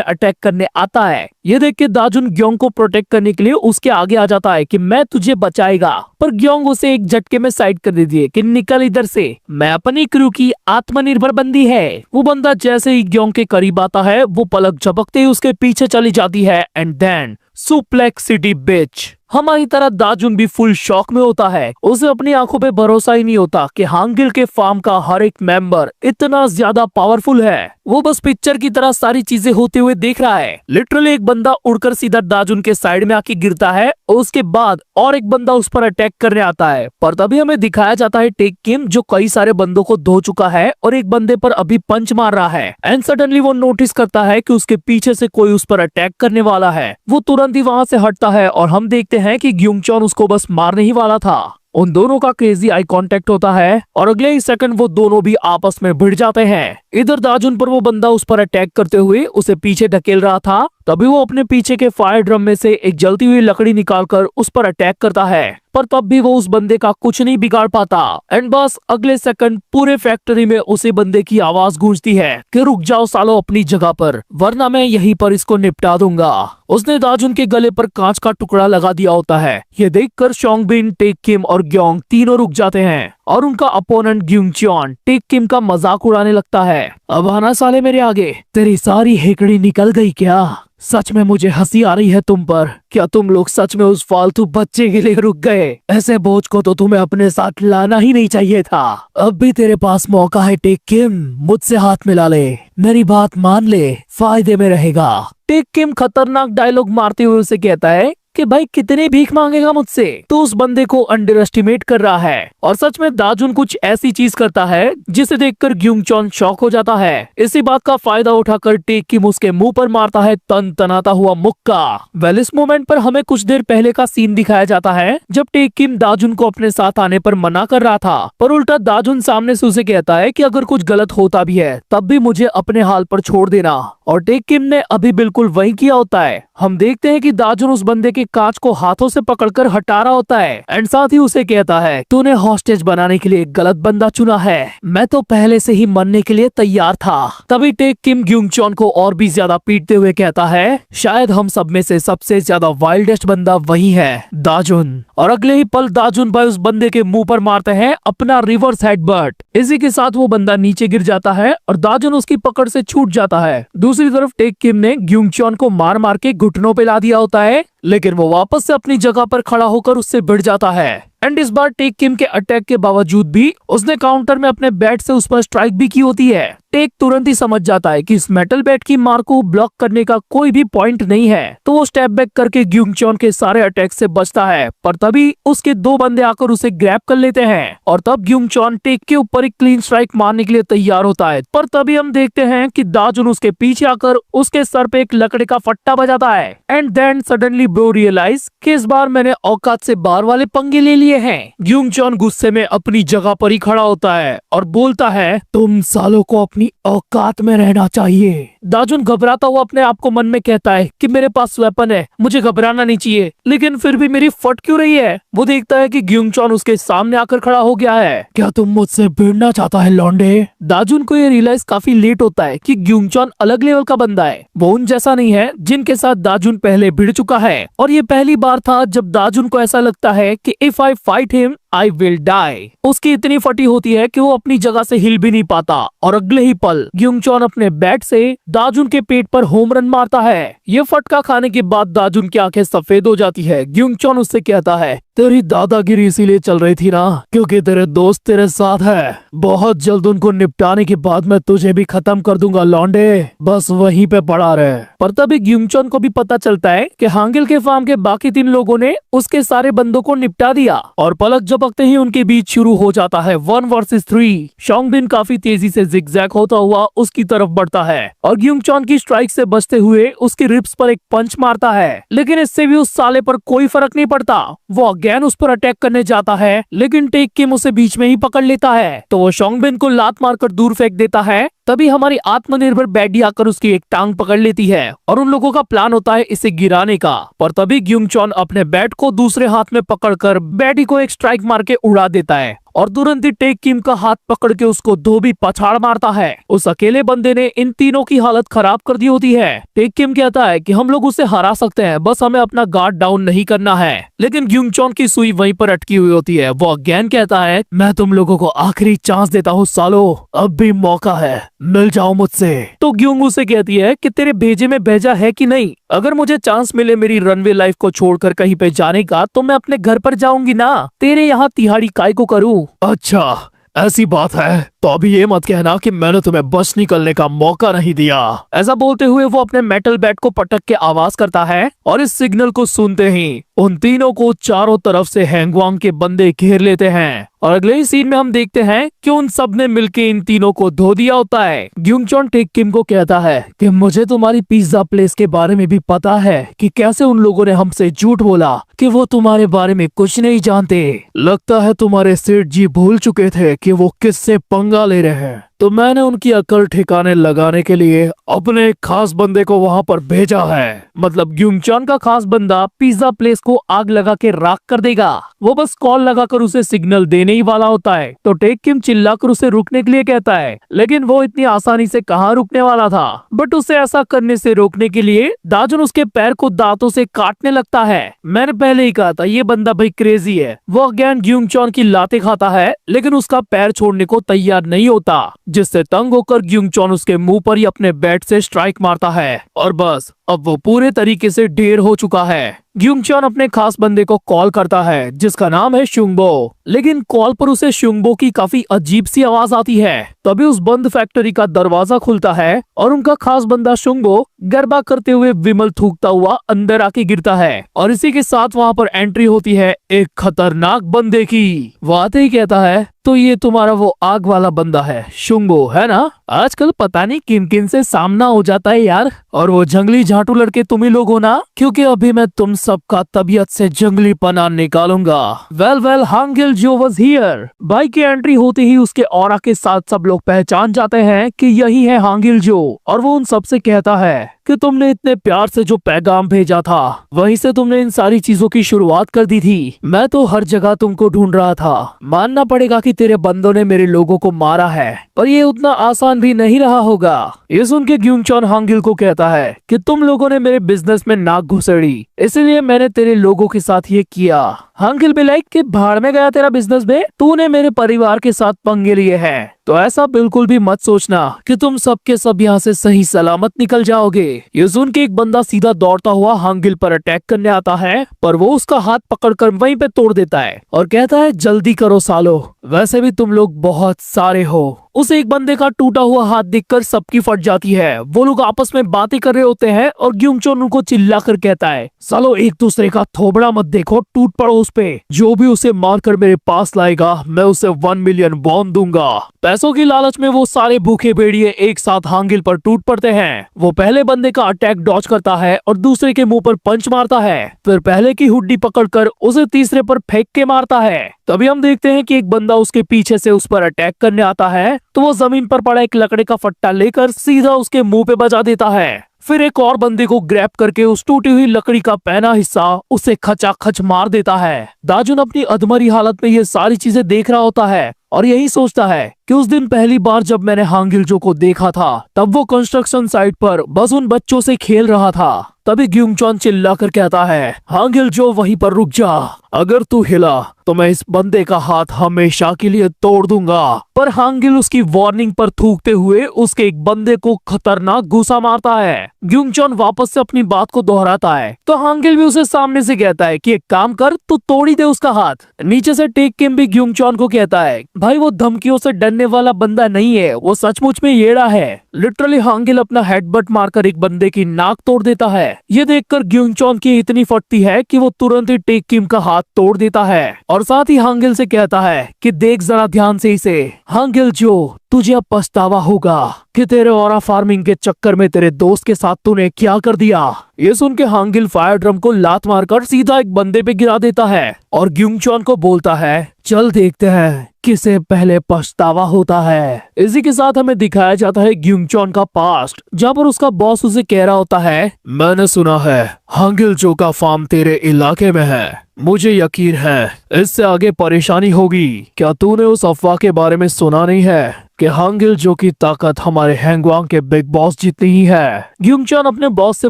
अटैक करने आता है। ये देख के दाजुन ग्योंग को प्रोटेक्ट करने के लिए उसके आगे आ जाता है कि मैं तुझे बचाएगा, पर ग्योंग उसे एक झटके में साइड कर देती है कि निकल इधर से, मैं अपनी क्रू की आत्मनिर्भर बंदी है। वो बंदा जैसे ही ग्योंग के करीब आता है, वो पलक झपकते ही उसके पीछे चली जाती है एंड देन सुप्लेक्स सिटी बिच। हमारी तरह दाजुन भी फुल शॉक में होता है। उसे अपनी आंखों पे भरोसा ही नहीं होता कि हांगिल के फार्म का हर एक मेंबर इतना ज्यादा पावरफुल है। वो बस पिक्चर की तरह सारी चीजें होते हुए देख रहा है। लिटरली एक बंदा उड़कर सीधा दाजुन के साइड में आके गिरता है और उसके बाद और एक बंदा उस पर अटैक करने आता है, पर तभी हमें दिखाया जाता है टेक किम जो कई सारे बंदों को धो चुका है और एक बंदे पर अभी पंच मार रहा है। एंड सडनली वो नोटिस करता है कि उसके पीछे से कोई उस पर अटैक करने वाला है। वो तुरंत ही वहाँ से हटता है और हम देखते हैं कि ग्यूंगचॉन उसको बस मारने ही वाला था। उन दोनों का क्रेजी आई कांटेक्ट होता है और अगले ही सेकंड वो दोनों भी आपस में भिड़ जाते हैं। इधर दाजुन पर वो बंदा उस पर अटैक करते हुए उसे पीछे ढकेल रहा था, तभी वो अपने पीछे के फायर ड्रम में से एक जलती हुई लकड़ी निकालकर उस पर अटैक करता है, पर तब भी वो उस बंदे का कुछ नहीं बिगाड़ पाता। एंड बस अगले सेकंड पूरे फैक्ट्री में उसी बंदे की आवाज गूंजती है कि रुक जाओ सालो अपनी जगह पर, वरना मैं यहीं पर इसको निपटा दूंगा। उसने दाजुन के गले पर कांच का टुकड़ा लगा दिया होता है। ये देखकर शोंगबिन, टेक किम और ग्योंग तीनों रुक जाते हैं और उनका अपोनेंट ग्यूंगचॉन टेक किम का मजाक उड़ाने लगता है। अब आना साले मेरे आगे, तेरी सारी हेकड़ी निकल गई क्या? सच में मुझे हंसी आ रही है तुम पर। क्या तुम लोग सच में उस फालतू बच्चे के लिए रुक गए? ऐसे बोझ को तो तुम्हें अपने साथ लाना ही नहीं चाहिए था। अब भी तेरे पास मौका है टेक किम, मुझसे हाथ मिला ले, मेरी बात मान ले, फायदे में रहेगा। टेक किम खतरनाक डायलॉग मारते हुए उसे कहता है कि भाई कितने भीख मांगेगा मुझसे? तो उस बंदे को अंडर एस्टिमेट कर रहा है और सच में दाजुन कुछ ऐसी चीज करता है जिसे देखकर ग्यूंगचॉन शॉक हो जाता है। इसी बात का फायदा उठाकर टेक किम उसके मुंह पर मारता है तन तनाता हुआ मुक्का। वेल इस मोमेंट पर हमें कुछ देर पहले का सीन दिखाया जाता है जब टेक किम दाजुन को अपने साथ आने पर मना कर रहा था, पर उल्टा दाजुन सामने से उसे कहता है कि अगर कुछ गलत होता भी है तब भी मुझे अपने हाल पर छोड़ देना, और टेक किम ने अभी बिल्कुल वही किया होता है। हम देखते हैं कि दाजुन उस बंदे के कांच को हाथों से पकड़कर हटा रहा होता है एंड साथ ही उसे कहता है तूने हॉस्टेज बनाने के लिए गलत बंदा चुना है, मैं तो पहले से ही मरने के लिए तैयार था। तभी टेक किम ग्यूंगचॉन को और भी ज्यादा पीटते हुए कहता है शायद हम सब में से सबसे ज्यादा वाइल्डेस्ट बंदा वही है, दाजुन। और अगले ही पल दाजुन भाई उस बंदे के मुंह पर मारते हैं अपना रिवर्स हेडबट। इसी के साथ वो बंदा नीचे गिर जाता है और दाजुन उसकी पकड़ से छूट जाता है। दूसरी तरफ टेक किम ने ग्यूंगचॉन को मार मार के घुटनों पे ला दिया होता है, लेकिन वो वापस से अपनी जगह पर खड़ा होकर उससे भिड़ जाता है। एंड इस बार टेक किम के अटैक के बावजूद भी उसने काउंटर में अपने बैट से उस पर स्ट्राइक भी की होती है। टेक तुरंत ही समझ जाता है कि इस मेटल बैट की मार को ब्लॉक करने का कोई भी पॉइंट नहीं है, तो वो स्टेप बैक करके ग्यूंगचॉन के सारे अटैक से बचता है। पर तभी उसके दो बंदे आकर उसे ग्रैब कर लेते हैं और तब ग्यूंगचॉन टेक के ऊपर एक क्लीन स्ट्राइक मारने के लिए तैयार होता है, पर तभी हम देखते हैं कि दाजुन उसके पीछे आकर उसके सर पे एक लकड़ी का फट्टा बजाता है। And then suddenly bro realize कि इस बार मैंने औकात से बाहर वाले पंगे ले लिए हैं। ग्यूंगचॉन गुस्से में अपनी जगह पर ही खड़ा होता है और बोलता है तुम सालों को अपने अपनी औकात में रहना चाहिए। दाजुन घबराता हुआ अपने आप को मन में कहता है कि मेरे पास वेपन है, मुझे घबराना नहीं चाहिए, लेकिन फिर भी मेरी फट क्यों रही है। वो देखता है कि ग्यूंगचॉन उसके सामने आकर खड़ा हो गया है। क्या तुम मुझसे भिड़ना चाहता है लौंडे? दाजुन को ये रियलाइज काफी लेट होता है कि ग्यूंगचॉन अलग लेवल का बंदा है। वो उन जैसा नहीं है जिनके साथ दाजुन पहले भिड़ चुका है, और ये पहली बार था जब दाजुन को ऐसा लगता है कि if I fight him I will die. उसकी इतनी फटी होती है कि वो अपनी जगह से हिल भी नहीं पाता, और अगले ही पल ग्यूंगचॉन अपने बैट से दाजुन के पेट पर होम रन मारता है। ये फटका खाने के बाद दाजुन की आंखें सफेद हो जाती है। ग्यूंगचॉन उससे कहता है, तेरी दादागिरी इसीलिए चल रही थी ना क्योंकि तेरे दोस्त तेरे साथ है। बहुत जल्द उनको निपटाने के बाद मैं तुझे भी खत्म कर दूंगा लौंडे, बस वहीं पे पड़ा रहे। पर तभी ग्यूंगचॉन को भी पता चलता है कि हांगिल के फार्म के बाकी 3 लोगों ने उसके सारे बंदों को निपटा दिया, और पलक झपकते ही उनके बीच शुरू हो जाता है 1 वर्सेस 3। शोंगबिन काफी तेजी से जिगजैग होता हुआ उसकी तरफ बढ़ता है और ग्यूंगचॉन की स्ट्राइक से बचते हुए उसकी रिब्स पर एक पंच मारता है, लेकिन इससे भी उस साले पर कोई फर्क नहीं पड़ता। वो अगेन उस पर अटैक करने जाता है, लेकिन टेक किम उसे बीच में ही पकड़ लेता है, तो वो शोंगबिन को लात मारकर दूर फेंक देता है। तभी हमारी आत्मनिर्भर बैडी आकर उसकी एक टांग पकड़ लेती है, और उन लोगों का प्लान होता है इसे गिराने का। पर तभी ग्यूंगचॉन अपने बैट को दूसरे हाथ में पकड़कर बैडी को एक स्ट्राइक मार के उड़ा देता है, और तुरंत ही टेक किम का हाथ पकड़ के उसको धोबी पछाड़ मारता है। उस अकेले बंदे ने इन तीनों की हालत खराब कर दी होती है। टेक किम कहता है कि हम लोग उसे हरा सकते हैं, बस हमें अपना गार्ड डाउन नहीं करना है, लेकिन ग्यूंगचॉन की सुई वहीं पर अटकी हुई होती है। वो अगेन कहता है, मैं तुम लोगों को आखिरी चांस देता हूँ सालो, अब भी मौका है, मिल जाओ मुझसे। तो ग्यूंग उसे कहती है कि तेरे भेजे में भेजा है कि नहीं? अगर मुझे चांस मिले मेरी रनवे लाइफ को छोड़कर कहीं पे जाने का, तो मैं अपने घर पर जाऊंगी ना, तेरे यहाँ तिहाड़ी काय को करूँ। अच्छा ऐसी बात है, तो अभी ये मत कहना कि मैंने तुम्हें बच निकलने का मौका नहीं दिया। ऐसा बोलते हुए वो अपने मेटल बैट को पटक के आवाज करता है, और इस सिग्नल को सुनते ही उन तीनों को चारों तरफ से हैंगवांग के बंदे घेर लेते हैं, और अगले ही सीन में हम देखते हैं कि उन सब ने मिलके इन तीनों को धो दिया होता है। ग्यूंगचॉन टेक किम को कहता है कि मुझे तुम्हारी पिज्जा प्लेस के बारे में भी पता है कि कैसे उन लोगों ने हमसे झूठ बोला कि वो तुम्हारे बारे में कुछ नहीं जानते। लगता है तुम्हारे सेठ जी भूल चुके थे कि वो किससे पंगा ले रहे हैं, तो मैंने उनकी अकल ठिकाने लगाने के लिए अपने एक खास बंदे को वहाँ पर भेजा है। मतलब ग्यूंगचॉन का खास बंदा पिज्जा प्लेस को आग लगा के राख कर देगा। वो बस कॉल लगाकर उसे सिग्नल देने ही वाला होता है, तो टेक किम चिल्लाकर उसे रुकने के लिए कहता है, लेकिन वो इतनी आसानी से कहाँ रुकने वाला था। बट उसे ऐसा करने से रोकने के लिए दाजुन उसके पैर को दांतों से काटने लगता है। मैंने पहले ही कहा था ये बंदा भाई क्रेजी है। वो अगेन ग्यूंगचॉन की लातें खाता है, लेकिन उसका पैर छोड़ने को तैयार नहीं होता, जिससे तंग होकर ग्यूंगचॉन उसके मुंह पर ही अपने बैट से स्ट्राइक मारता है, और बस अब वो पूरे तरीके से ढेर हो चुका है। ग्यूंगचॉन अपने खास बंदे को कॉल करता है जिसका नाम है शुंगबो, लेकिन कॉल पर उसे शुंगबो की काफी अजीब सी आवाज आती है। तभी उस बंद फैक्ट्री का दरवाजा खुलता है और उनका खास बंदा शुंगबो गरबा करते हुए विमल थूकता हुआ अंदर आके गिरता है, और इसी के साथ वहाँ पर एंट्री होती है एक खतरनाक बंदे की। वो आते ही कहता है, तो ये तुम्हारा वो आग वाला बंदा है शुंगबो, है ना? आजकल पता नहीं किन किन से सामना हो जाता है यार, और वो जंगली झाटू लड़के तुम ही लोग हो ना, क्योंकि अभी मैं तुम सबका तबीयत से जंगली पना निकालूंगा। वेल हांगिल जो वाज हियर। बाइक की एंट्री होते ही उसके ऑरा के साथ सब लोग पहचान जाते हैं कि यही है हांगिल जो, और वो उन सबसे कहता है कि तुमने इतने प्यार से जो पैगाम भेजा था वहीं से तुमने इन सारी चीजों की शुरुआत कर दी थी। मैं तो हर जगह तुमको ढूंढ रहा था। मानना पड़ेगा कि तेरे बंदों ने मेरे लोगों को मारा है, पर ये उतना आसान भी नहीं रहा होगा। ये सुन के ग्यूंगचॉन हांगिल को कहता है कि तुम लोगों ने मेरे बिजनेस में नाक घुसेड़ी, इसलिए मैंने तेरे लोगों के साथ ये किया। हांगिल भी लाइक कि भाड़ में गया तेरा बिजनेस में, तूने मेरे परिवार के साथ पंगे लिए हैं, तो ऐसा बिल्कुल भी मत सोचना कि तुम सब के सब यहाँ से सही सलामत निकल जाओगे। ये सुन के एक बंदा सीधा दौड़ता हुआ हांगिल पर अटैक करने आता है, पर वो उसका हाथ पकड़कर वहीं पे तोड़ देता है और कहता है जल्दी करो सालो, वैसे भी तुम लोग बहुत सारे हो। उसे एक बंदे का टूटा हुआ हाथ देखकर सबकी फट जाती है। वो लोग आपस में बातें कर रहे होते हैं और ग्यूंगचॉन उनको चिल्लाकर कहता है, सालो एक दूसरे का थोबड़ा मत देखो, टूट पड़ो उस पे। जो भी उसे मारकर मेरे पास लाएगा मैं उसे 1 मिलियन बॉन्ड दूंगा। पैसों की लालच में वो सारे भूखे भेड़िए एक साथ हांगिल पर टूट पड़ते हैं। वो पहले बंदे का अटैक डॉज करता है और दूसरे के मुंह पर पंच मारता है, फिर पहले की हुड्डी पकड़कर उसे तीसरे पर फेंक के मारता है। तभी हम देखते हैं कि एक बंदा उसके पीछे से उस पर अटैक करने आता है, तो वो जमीन पर पड़ा एक लकड़ी का फट्टा लेकर सीधा उसके मुंह पे बजा देता है। फिर एक और बंदे को ग्रैब करके उस टूटी हुई लकड़ी का पहना हिस्सा उसे खचाखच मार देता है। दाजुन अपनी अधमरी हालत में ये सारी चीजें देख रहा होता है और यही सोचता है कि उस दिन पहली बार जब मैंने हांगिलजो को देखा था तब वो कंस्ट्रक्शन साइट पर बस उन बच्चों से खेल रहा था। तभी ग्युंगचॉन चिल्लाकर कहता है, हांगिलजो वहीं पर रुक जा, अगर तू हिला तो मैं इस बंदे का हाथ हमेशा के लिए तोड़ दूंगा। पर हांगिल उसकी वार्निंग पर थूकते हुए उसके एक बंदे को खतरनाक घुसा मारता है। ग्युंगचॉन वापस से अपनी बात को दोहराता है तो हांगिल भी उसे सामने से कहता है कि एक काम कर, तू तोड़ ही दे उसका हाथ। नीचे से टेक किम भी ग्युंगचॉन को कहता है, भाई वो धमकियों से डरने वाला बंदा नहीं है, वो सचमुच में येड़ा है। लिटरली हांगिल अपना हेडबट मारकर एक बंदे की नाक तोड़ देता है। ये देखकर ग्युंगचॉन की इतनी फटती है कि वो तुरंत ही टेक किम का हाथ तोड़ देता है और साथ ही हांगिल से कहता है कि देख जरा ध्यान से इसे, हांगिलजो तुझे अब पछतावा होगा कि तेरे ऑरा फार्मिंग के चक्कर में तेरे दोस्त के साथ तूने क्या कर दिया। ये सुन के हांगिल फायर ड्रम को लात मारकर सीधा एक बंदे पे गिरा देता है और ग्युंगचॉन को बोलता है, चल देखते हैं किसे पहले पछतावा होता है। इसी के साथ हमें दिखाया जाता है ग्युंगचॉन का पास्ट, जहाँ पर उसका बॉस उसे कह रहा होता है, मैंने सुना है हांगिलजो का फार्म तेरे इलाके में है, मुझे यकीन है इससे आगे परेशानी होगी। क्या तूने उस अफवाह के बारे में सुना नहीं है कि हांगिलजो की ताकत हमारे हैंगवांग के बिग बॉस जितनी ही है। ग्युंगचॉन अपने बॉस से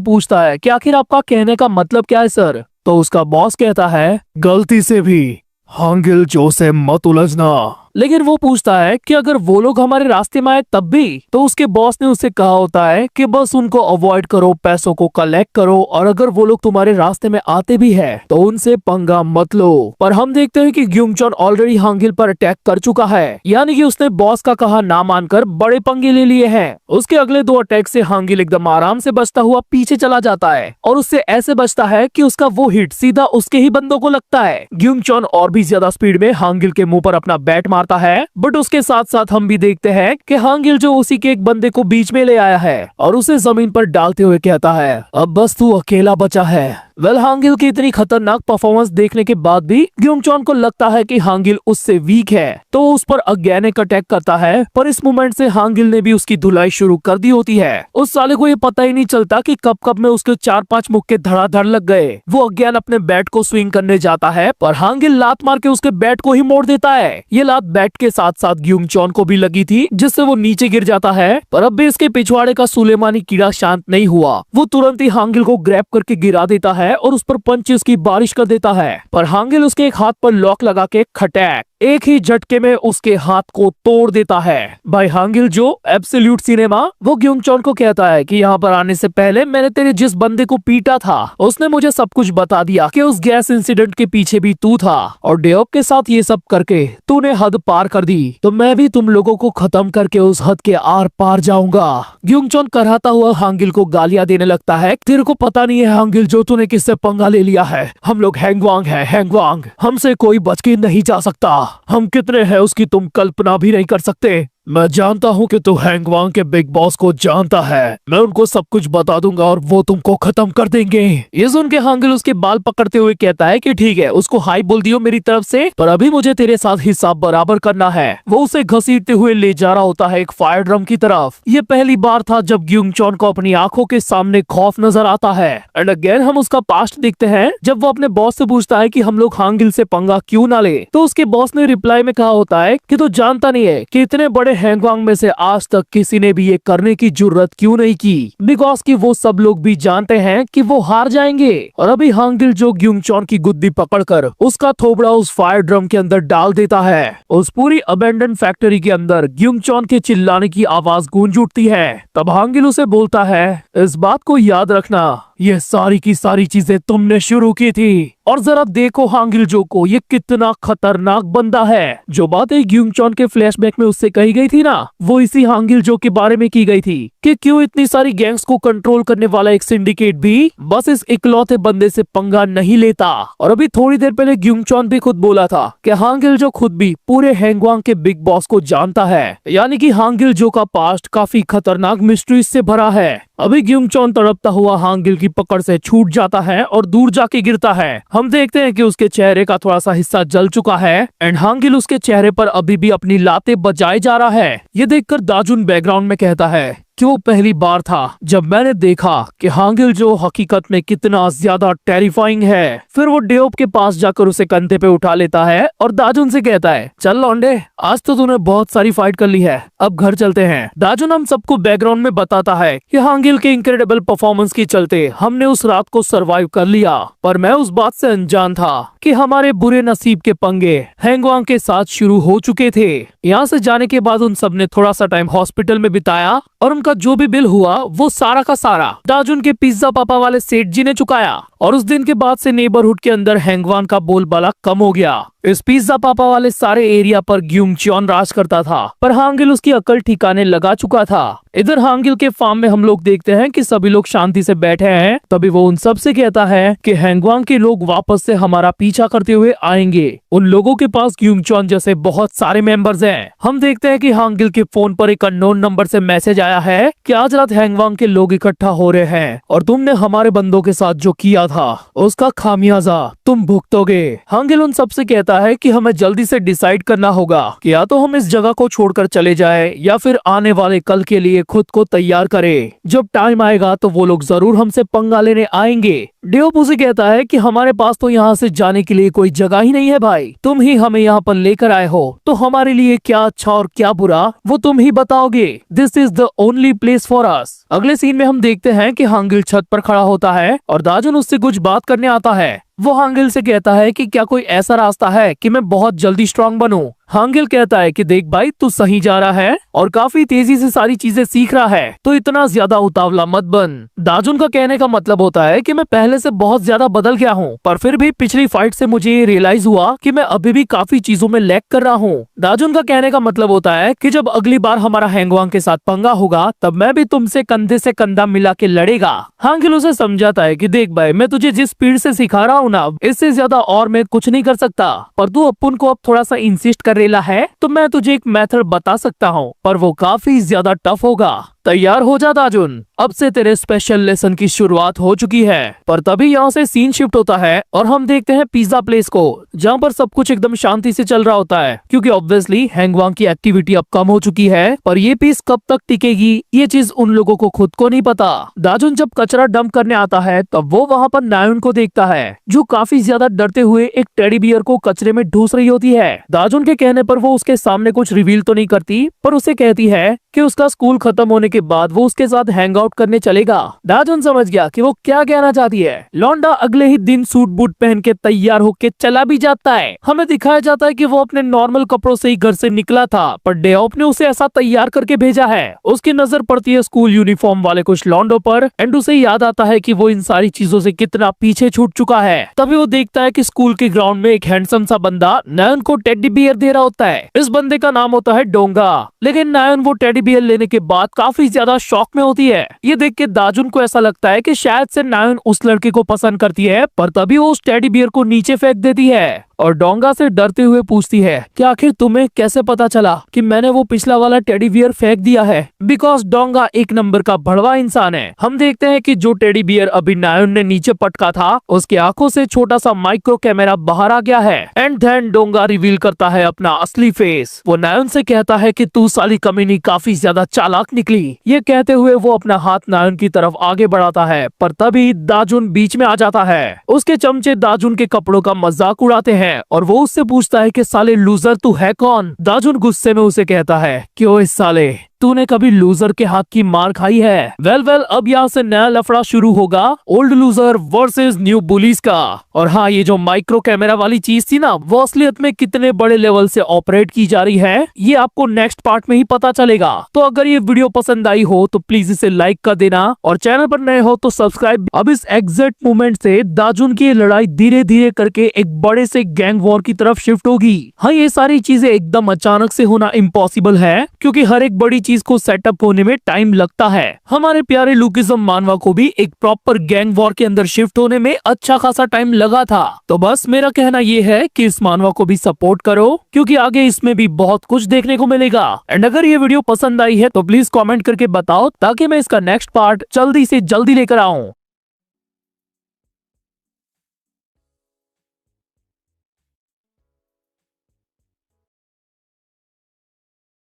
पूछता है कि आखिर आपका कहने का मतलब क्या है सर। तो उसका बॉस कहता है, गलती से भी हांगिलजो से मत उलझना। लेकिन वो पूछता है कि अगर वो लोग हमारे रास्ते में आए तब भी। तो उसके बॉस ने उससे कहा होता है कि बस उनको अवॉइड करो, पैसों को कलेक्ट करो, और अगर वो लोग तुम्हारे रास्ते में आते भी है तो उनसे पंगा मत लो। पर हम देखते हैं कि ग्युंगचॉन ऑलरेडी हांगिल पर अटैक कर चुका है, यानी कि उसने बॉस का कहा ना मानकर बड़े पंगे ले लिए हैं। उसके अगले 2 अटैक से हांगिल एकदम आराम से बचता हुआ पीछे चला जाता है और उससे ऐसे बचता है कि उसका वो हिट सीधा उसके ही बंदों को लगता है। ग्युंगचॉन और भी ज्यादा स्पीड में हांगिल के मुंह पर अपना बैट मारता है, बट उसके साथ साथ हम भी देखते हैं कि हांगिलजो उसी के एक बंदे को बीच में ले आया है और उसे जमीन पर डालते हुए कहता है, अब बस तू अकेला बचा है। हांगिल की इतनी खतरनाक परफॉर्मेंस देखने के बाद भी ग्युंगचॉन को लगता है कि हांगिल उससे वीक है, तो उस पर अगेनिक अटैक करता है। पर इस मोमेंट से हांगिल ने भी उसकी धुलाई शुरू कर दी होती है। उस साले को ये पता ही नहीं चलता कि कब कब में उसके 4-5 मुक्के धड़ाधड़ लग गए। वो अगेन अपने बैट को स्विंग करने जाता है पर हांगिल लात मार के उसके बैट को ही मोड़ देता है। ये लात बैट के साथ साथ ग्युंगचॉन को भी लगी थी, जिससे वो नीचे गिर जाता है। पर अब भी इसके पिछवाड़े का सुलेमानी कीड़ा शांत नहीं हुआ। वो तुरंत ही हांगिल को ग्रैब करके गिरा देता है और उस पर पंचेस की बारिश कर देता है। पर हांगिल उसके एक हाथ पर लॉक लगा के खटैक एक ही झटके में उसके हाथ को तोड़ देता है। भाई हांगिलजो एब्सोल्यूट सिनेमा। वो ग्युंगचॉन को कहता है कि यहाँ पर आने से पहले मैंने तेरे जिस बंदे को पीटा था उसने मुझे सब कुछ बता दिया कि उस गैस इंसिडेंट के पीछे भी तू था, और डेओप के साथ ये सब करके तूने हद पार कर दी, तो मैं भी तुम लोगों को खत्म करके उस हद के आर पार जाऊंगा। ग्युंगचॉन कराता हुआ हांगिल को गालियां देने लगता है, तेरे को पता नहीं है हांगिलजो तूने किससे पंगा ले लिया है। हम लोग हैंगवांग है, हैंगवांग, हमसे कोई बच के नहीं जा सकता। हम कितने हैं उसकी तुम कल्पना भी नहीं कर सकते। मैं जानता हूँ कि तू हैंगवांग के बिग बॉस को जानता है। मैं उनको सब कुछ बता दूंगा और वो तुमको खत्म कर देंगे। ये सुन के हांगिल उसके बाल पकड़ते हुए कहता है कि ठीक है, उसको हाई बोल दियो मेरी तरफ से, पर अभी मुझे तेरे साथ हिसाब बराबर करना है। वो उसे घसीटते हुए ले जा रहा होता है एक फायर ड्रम की तरफ। ये पहली बार था जब ग्युंगचॉन को अपनी आंखों के सामने खौफ नजर आता है। एंड अगेन हम उसका पास्ट देखते हैं जब वो अपने बॉस से पूछता है कि हम लोग हांगिल से पंगा क्यों ना ले, तो उसके बॉस ने रिप्लाई में कहा होता है कि तू जानता नहीं है कि इतने बड़े हैंगवांग में से आज तक किसी ने भी ये करने की जुर्रत क्यों नहीं की, बिकॉज कि वो सब लोग भी जानते हैं कि वो हार जाएंगे। और अभी हांगिल जो ग्युंगचॉन की गुद्दी पकड़कर उसका थोबड़ा उस फायर ड्रम के अंदर डाल देता है। उस पूरी अबेंडन फैक्ट्री के अंदर ग्युंगचॉन के चिल्लाने की आवाज गूंज उठती है। तब हांगिल उसे बोलता है, इस बात को याद रखना, ये सारी की सारी चीजें तुमने शुरू की थी, और जरा देखो हांगिलजो को, ये कितना खतरनाक बंदा है। जो बातें ग्युंगचॉन के फ्लैशबैक में उससे कही गई थी ना, वो इसी हांगिलजो के बारे में की गई थी कि क्यों इतनी सारी गैंग्स को कंट्रोल करने वाला एक सिंडिकेट भी बस इस इकलौते बंदे से पंगा नहीं लेता। और अभी थोड़ी देर पहले ग्युंगचॉन भी खुद बोला था कि हांगिलजो खुद भी पूरे हैंगवांग के बिग बॉस को जानता है, यानी कि हांगिलजो का पास्ट काफी खतरनाक मिस्ट्री से भरा है। अभी ग्यूंगचॉन तड़पता हुआ हांगिल की पकड़ से छूट जाता है और दूर जाके गिरता है। हम देखते हैं कि उसके चेहरे का थोड़ा सा हिस्सा जल चुका है एंड हांगिल उसके चेहरे पर अभी भी अपनी लातें बजाए जा रहा है। ये देखकर दाजुन बैकग्राउंड में कहता है कि वो पहली बार था जब मैंने देखा कि हांगिल जो हकीकत में कितना ज्यादा टेरिफाइंग है। फिर वो डेओप के पास जाकर उसे कंधे पे उठा लेता है और दाजुन से कहता है, चल लौंडे, आज तो तूने बहुत सारी फाइट कर ली है, अब घर चलते हैं। दाजुन हम सबको बैकग्राउंड में बताता है कि हांगिल के इनक्रेडिबल परफॉर्मेंस के चलते हमने उस रात को सरवाइव कर लिया, पर मैं उस बात से अनजान था कि हमारे बुरे नसीब के पंगे हैंगवांग के साथ शुरू हो चुके थे। यहाँ से जाने के बाद उन सब ने थोड़ा सा टाइम हॉस्पिटल में बिताया और उनका जो भी बिल हुआ वो सारा का सारा दाजुन के पिज्जा पापा वाले सेठ जी ने चुकाया। और उस दिन के बाद से नेबरहुड के अंदर हैंगवान का बोलबाला कम हो गया। इस पिज्जा पापा वाले सारे एरिया पर ग्यूंगचॉन राज करता था, पर हांगिल उसकी अकल ठिकाने लगा चुका था। इधर हांगिल के फार्म में हम लोग देखते हैं कि सभी लोग शांति से बैठे हैं। तभी वो उन सब से कहता है कि हैंगवांग के लोग वापस से हमारा पीछा करते हुए आएंगे। उन लोगों के पास ग्यूंगचॉन जैसे बहुत सारे मेंबर्स हैं। हम देखते हैं कि हांगिल के फोन पर एक अननोन नंबर से मैसेज आया है कि आज रात हैंगवांग के लोग इकट्ठा हो रहे हैं और तुमने हमारे बंदों के साथ जो किया था उसका खामियाजा तुम भुगतोगे। हांगिल उन सबसे कहता है कि हमें जल्दी से डिसाइड करना होगा कि या तो हम इस जगह को छोड़कर चले जाएं या फिर आने वाले कल के लिए खुद को तैयार करें। जब टाइम आएगा तो वो लोग जरूर हमसे पंगा लेने आएंगे। डेओप उसे कहता है कि हमारे पास तो यहाँ से जाने के लिए कोई जगह ही नहीं है भाई, तुम ही हमें यहाँ पर लेकर आए हो तो हमारे लिए क्या अच्छा और क्या बुरा वो तुम ही बताओगे। This is the only place for us. अगले सीन में हम देखते हैं कि हांगिल छत पर खड़ा होता है और दाजुन उससे कुछ बात करने आता है। वो हांगिल से कहता है कि क्या कोई ऐसा रास्ता है कि मैं बहुत जल्दी स्ट्रांग बनूं। हांगिल कहता है कि देख भाई, तू सही जा रहा है और काफी तेजी से सारी चीजें सीख रहा है, तो इतना ज्यादा उतावला मत बन। दाजुन का कहने का मतलब होता है कि मैं पहले से बहुत ज्यादा बदल गया हूँ, पर फिर भी पिछली फाइट से मुझे ये रियलाइज हुआ कि मैं अभी भी काफी चीजों में लैग कर रहा हूँ। दाजुन का कहने का मतलब होता है कि जब अगली बार हमारा हैंगवांग के साथ पंगा होगा तब मैं भी तुमसे कंधे से कंधा मिला के लड़ेगा। हांगिल उसे समझाता है कि देख भाई, मैं तुझे जिस स्पीड से सिखा रहा हूँ ना, इससे ज्यादा और मैं कुछ नहीं कर सकता, पर तू अपन को अब थोड़ा सा इंसिस्ट कर रेला है तो मैं तुझे एक मेथड बता सकता हूँ, पर वो काफी ज्यादा टफ होगा। तैयार हो जा दाजुन, अब से तेरे स्पेशल लेसन की शुरुआत हो चुकी है। पर तभी यहाँ से सीन शिफ्ट होता है और हम देखते हैं पिज्जा प्लेस को, जहाँ पर सब कुछ एकदम शांति से चल रहा होता है, क्योंकि ऑब्वियसली हैंगवांग की एक्टिविटी अब कम हो चुकी है। पर ये पीस कब तक टिकेगी ये चीज उन लोगों को खुद को नहीं पता। दाजुन जब कचरा डंप करने आता है तब वो वहाँ पर नायुन को देखता है, जो काफी ज्यादा डरते हुए एक टेडी बियर को कचरे में ढूंस रही होती है। दाजुन के कहने पर वो उसके सामने कुछ रिवील तो नहीं करती, पर उसे कहती है कि उसका स्कूल खत्म होने के बाद वो उसके साथ हैंग आउट करने चलेगा। दाजुन समझ गया कि वो क्या कहना चाहती है। लौंडा अगले ही दिन सूट बूट पहन के तैयार होके चला भी जाता है। हमें दिखाया जाता है कि वो अपने नॉर्मल कपड़ों से ही घर से निकला था, पर डेओप ने उसे ऐसा तैयार करके भेजा है। उसकी नजर पड़ती है स्कूल यूनिफॉर्म वाले कुछ लौंडों पर एंड उसे याद आता है कि वो इन सारी चीजों से कितना पीछे छूट चुका है। तभी वो देखता है कि स्कूल के ग्राउंड में एक हैंडसम सा बंदा नायन को टेडी बियर दे रहा होता है। इस बंदे का नाम होता है डोंगा, लेकिन नायन वो टेडी बियर लेने के बाद काफी ज्यादा शॉक में होती है। ये देख के दाजुन को ऐसा लगता है कि शायद से नायन उस लड़के को पसंद करती है, पर तभी वो उस टेडी बियर को नीचे फेंक देती है और डोंगा से डरते हुए पूछती है कि आखिर तुम्हें कैसे पता चला कि मैंने वो पिछला वाला टेडी बियर फेंक दिया है। बिकॉज डोंगा एक नंबर का भड़वा इंसान है। हम देखते हैं कि जो टेडी बियर अभी नायन ने नीचे पटका था उसकी आंखों से छोटा सा माइक्रो कैमरा बाहर आ गया है एंड देन डोंगा रिवील करता है अपना असली फेस। वो नायन से कहता है कि तू साली कमीनी काफी ज्यादा चालाक निकली। ये कहते हुए वो अपना हाथ नायन की तरफ आगे बढ़ाता है, पर तभी दाजुन बीच में आ जाता है। उसके चमचे दाजुन के कपड़ों का मजाक उड़ाते हैं और वो उससे पूछता है कि साले लूजर तू है कौन। दाजुन गुस्से में उसे कहता है कि ओए साले, तूने कभी लूजर के हाथ की मार खाई है? वेल अब यहाँ से नया लफड़ा शुरू होगा, old loser versus new bullies का। और हाँ, ये जो माइक्रो कैमरा वाली चीज थी ना, वो असलियत में कितने बड़े लेवल से ऑपरेट की जा रही है ये आपको नेक्स्ट पार्ट में ही पता चलेगा। तो अगर ये वीडियो पसंद आई हो तो प्लीज इसे लाइक कर देना और चैनल पर नए हो तो सब्सक्राइब। अब इस एग्जैक्ट मोमेंट से दाजुन की लड़ाई धीरे धीरे करके एक बड़े से गैंग वॉर की तरफ शिफ्ट होगी। हाँ, ये सारी चीजें एकदम अचानक से होना इम्पॉसिबल है, क्योंकि हर एक बड़ी चीज को सेटअप होने में टाइम लगता है। हमारे प्यारे लुकिज्म मानवा को भी एक प्रॉपर गैंग वॉर के अंदर शिफ्ट होने में अच्छा खासा टाइम लगा था। तो बस मेरा कहना ये है कि इस मानवा को भी सपोर्ट करो, क्योंकि आगे इसमें भी बहुत कुछ देखने को मिलेगा। एंड अगर ये वीडियो पसंद आई है तो प्लीज कमेंट करके बताओ, ताकि मैं इसका नेक्स्ट पार्ट जल्दी से जल्दी लेकर आऊं।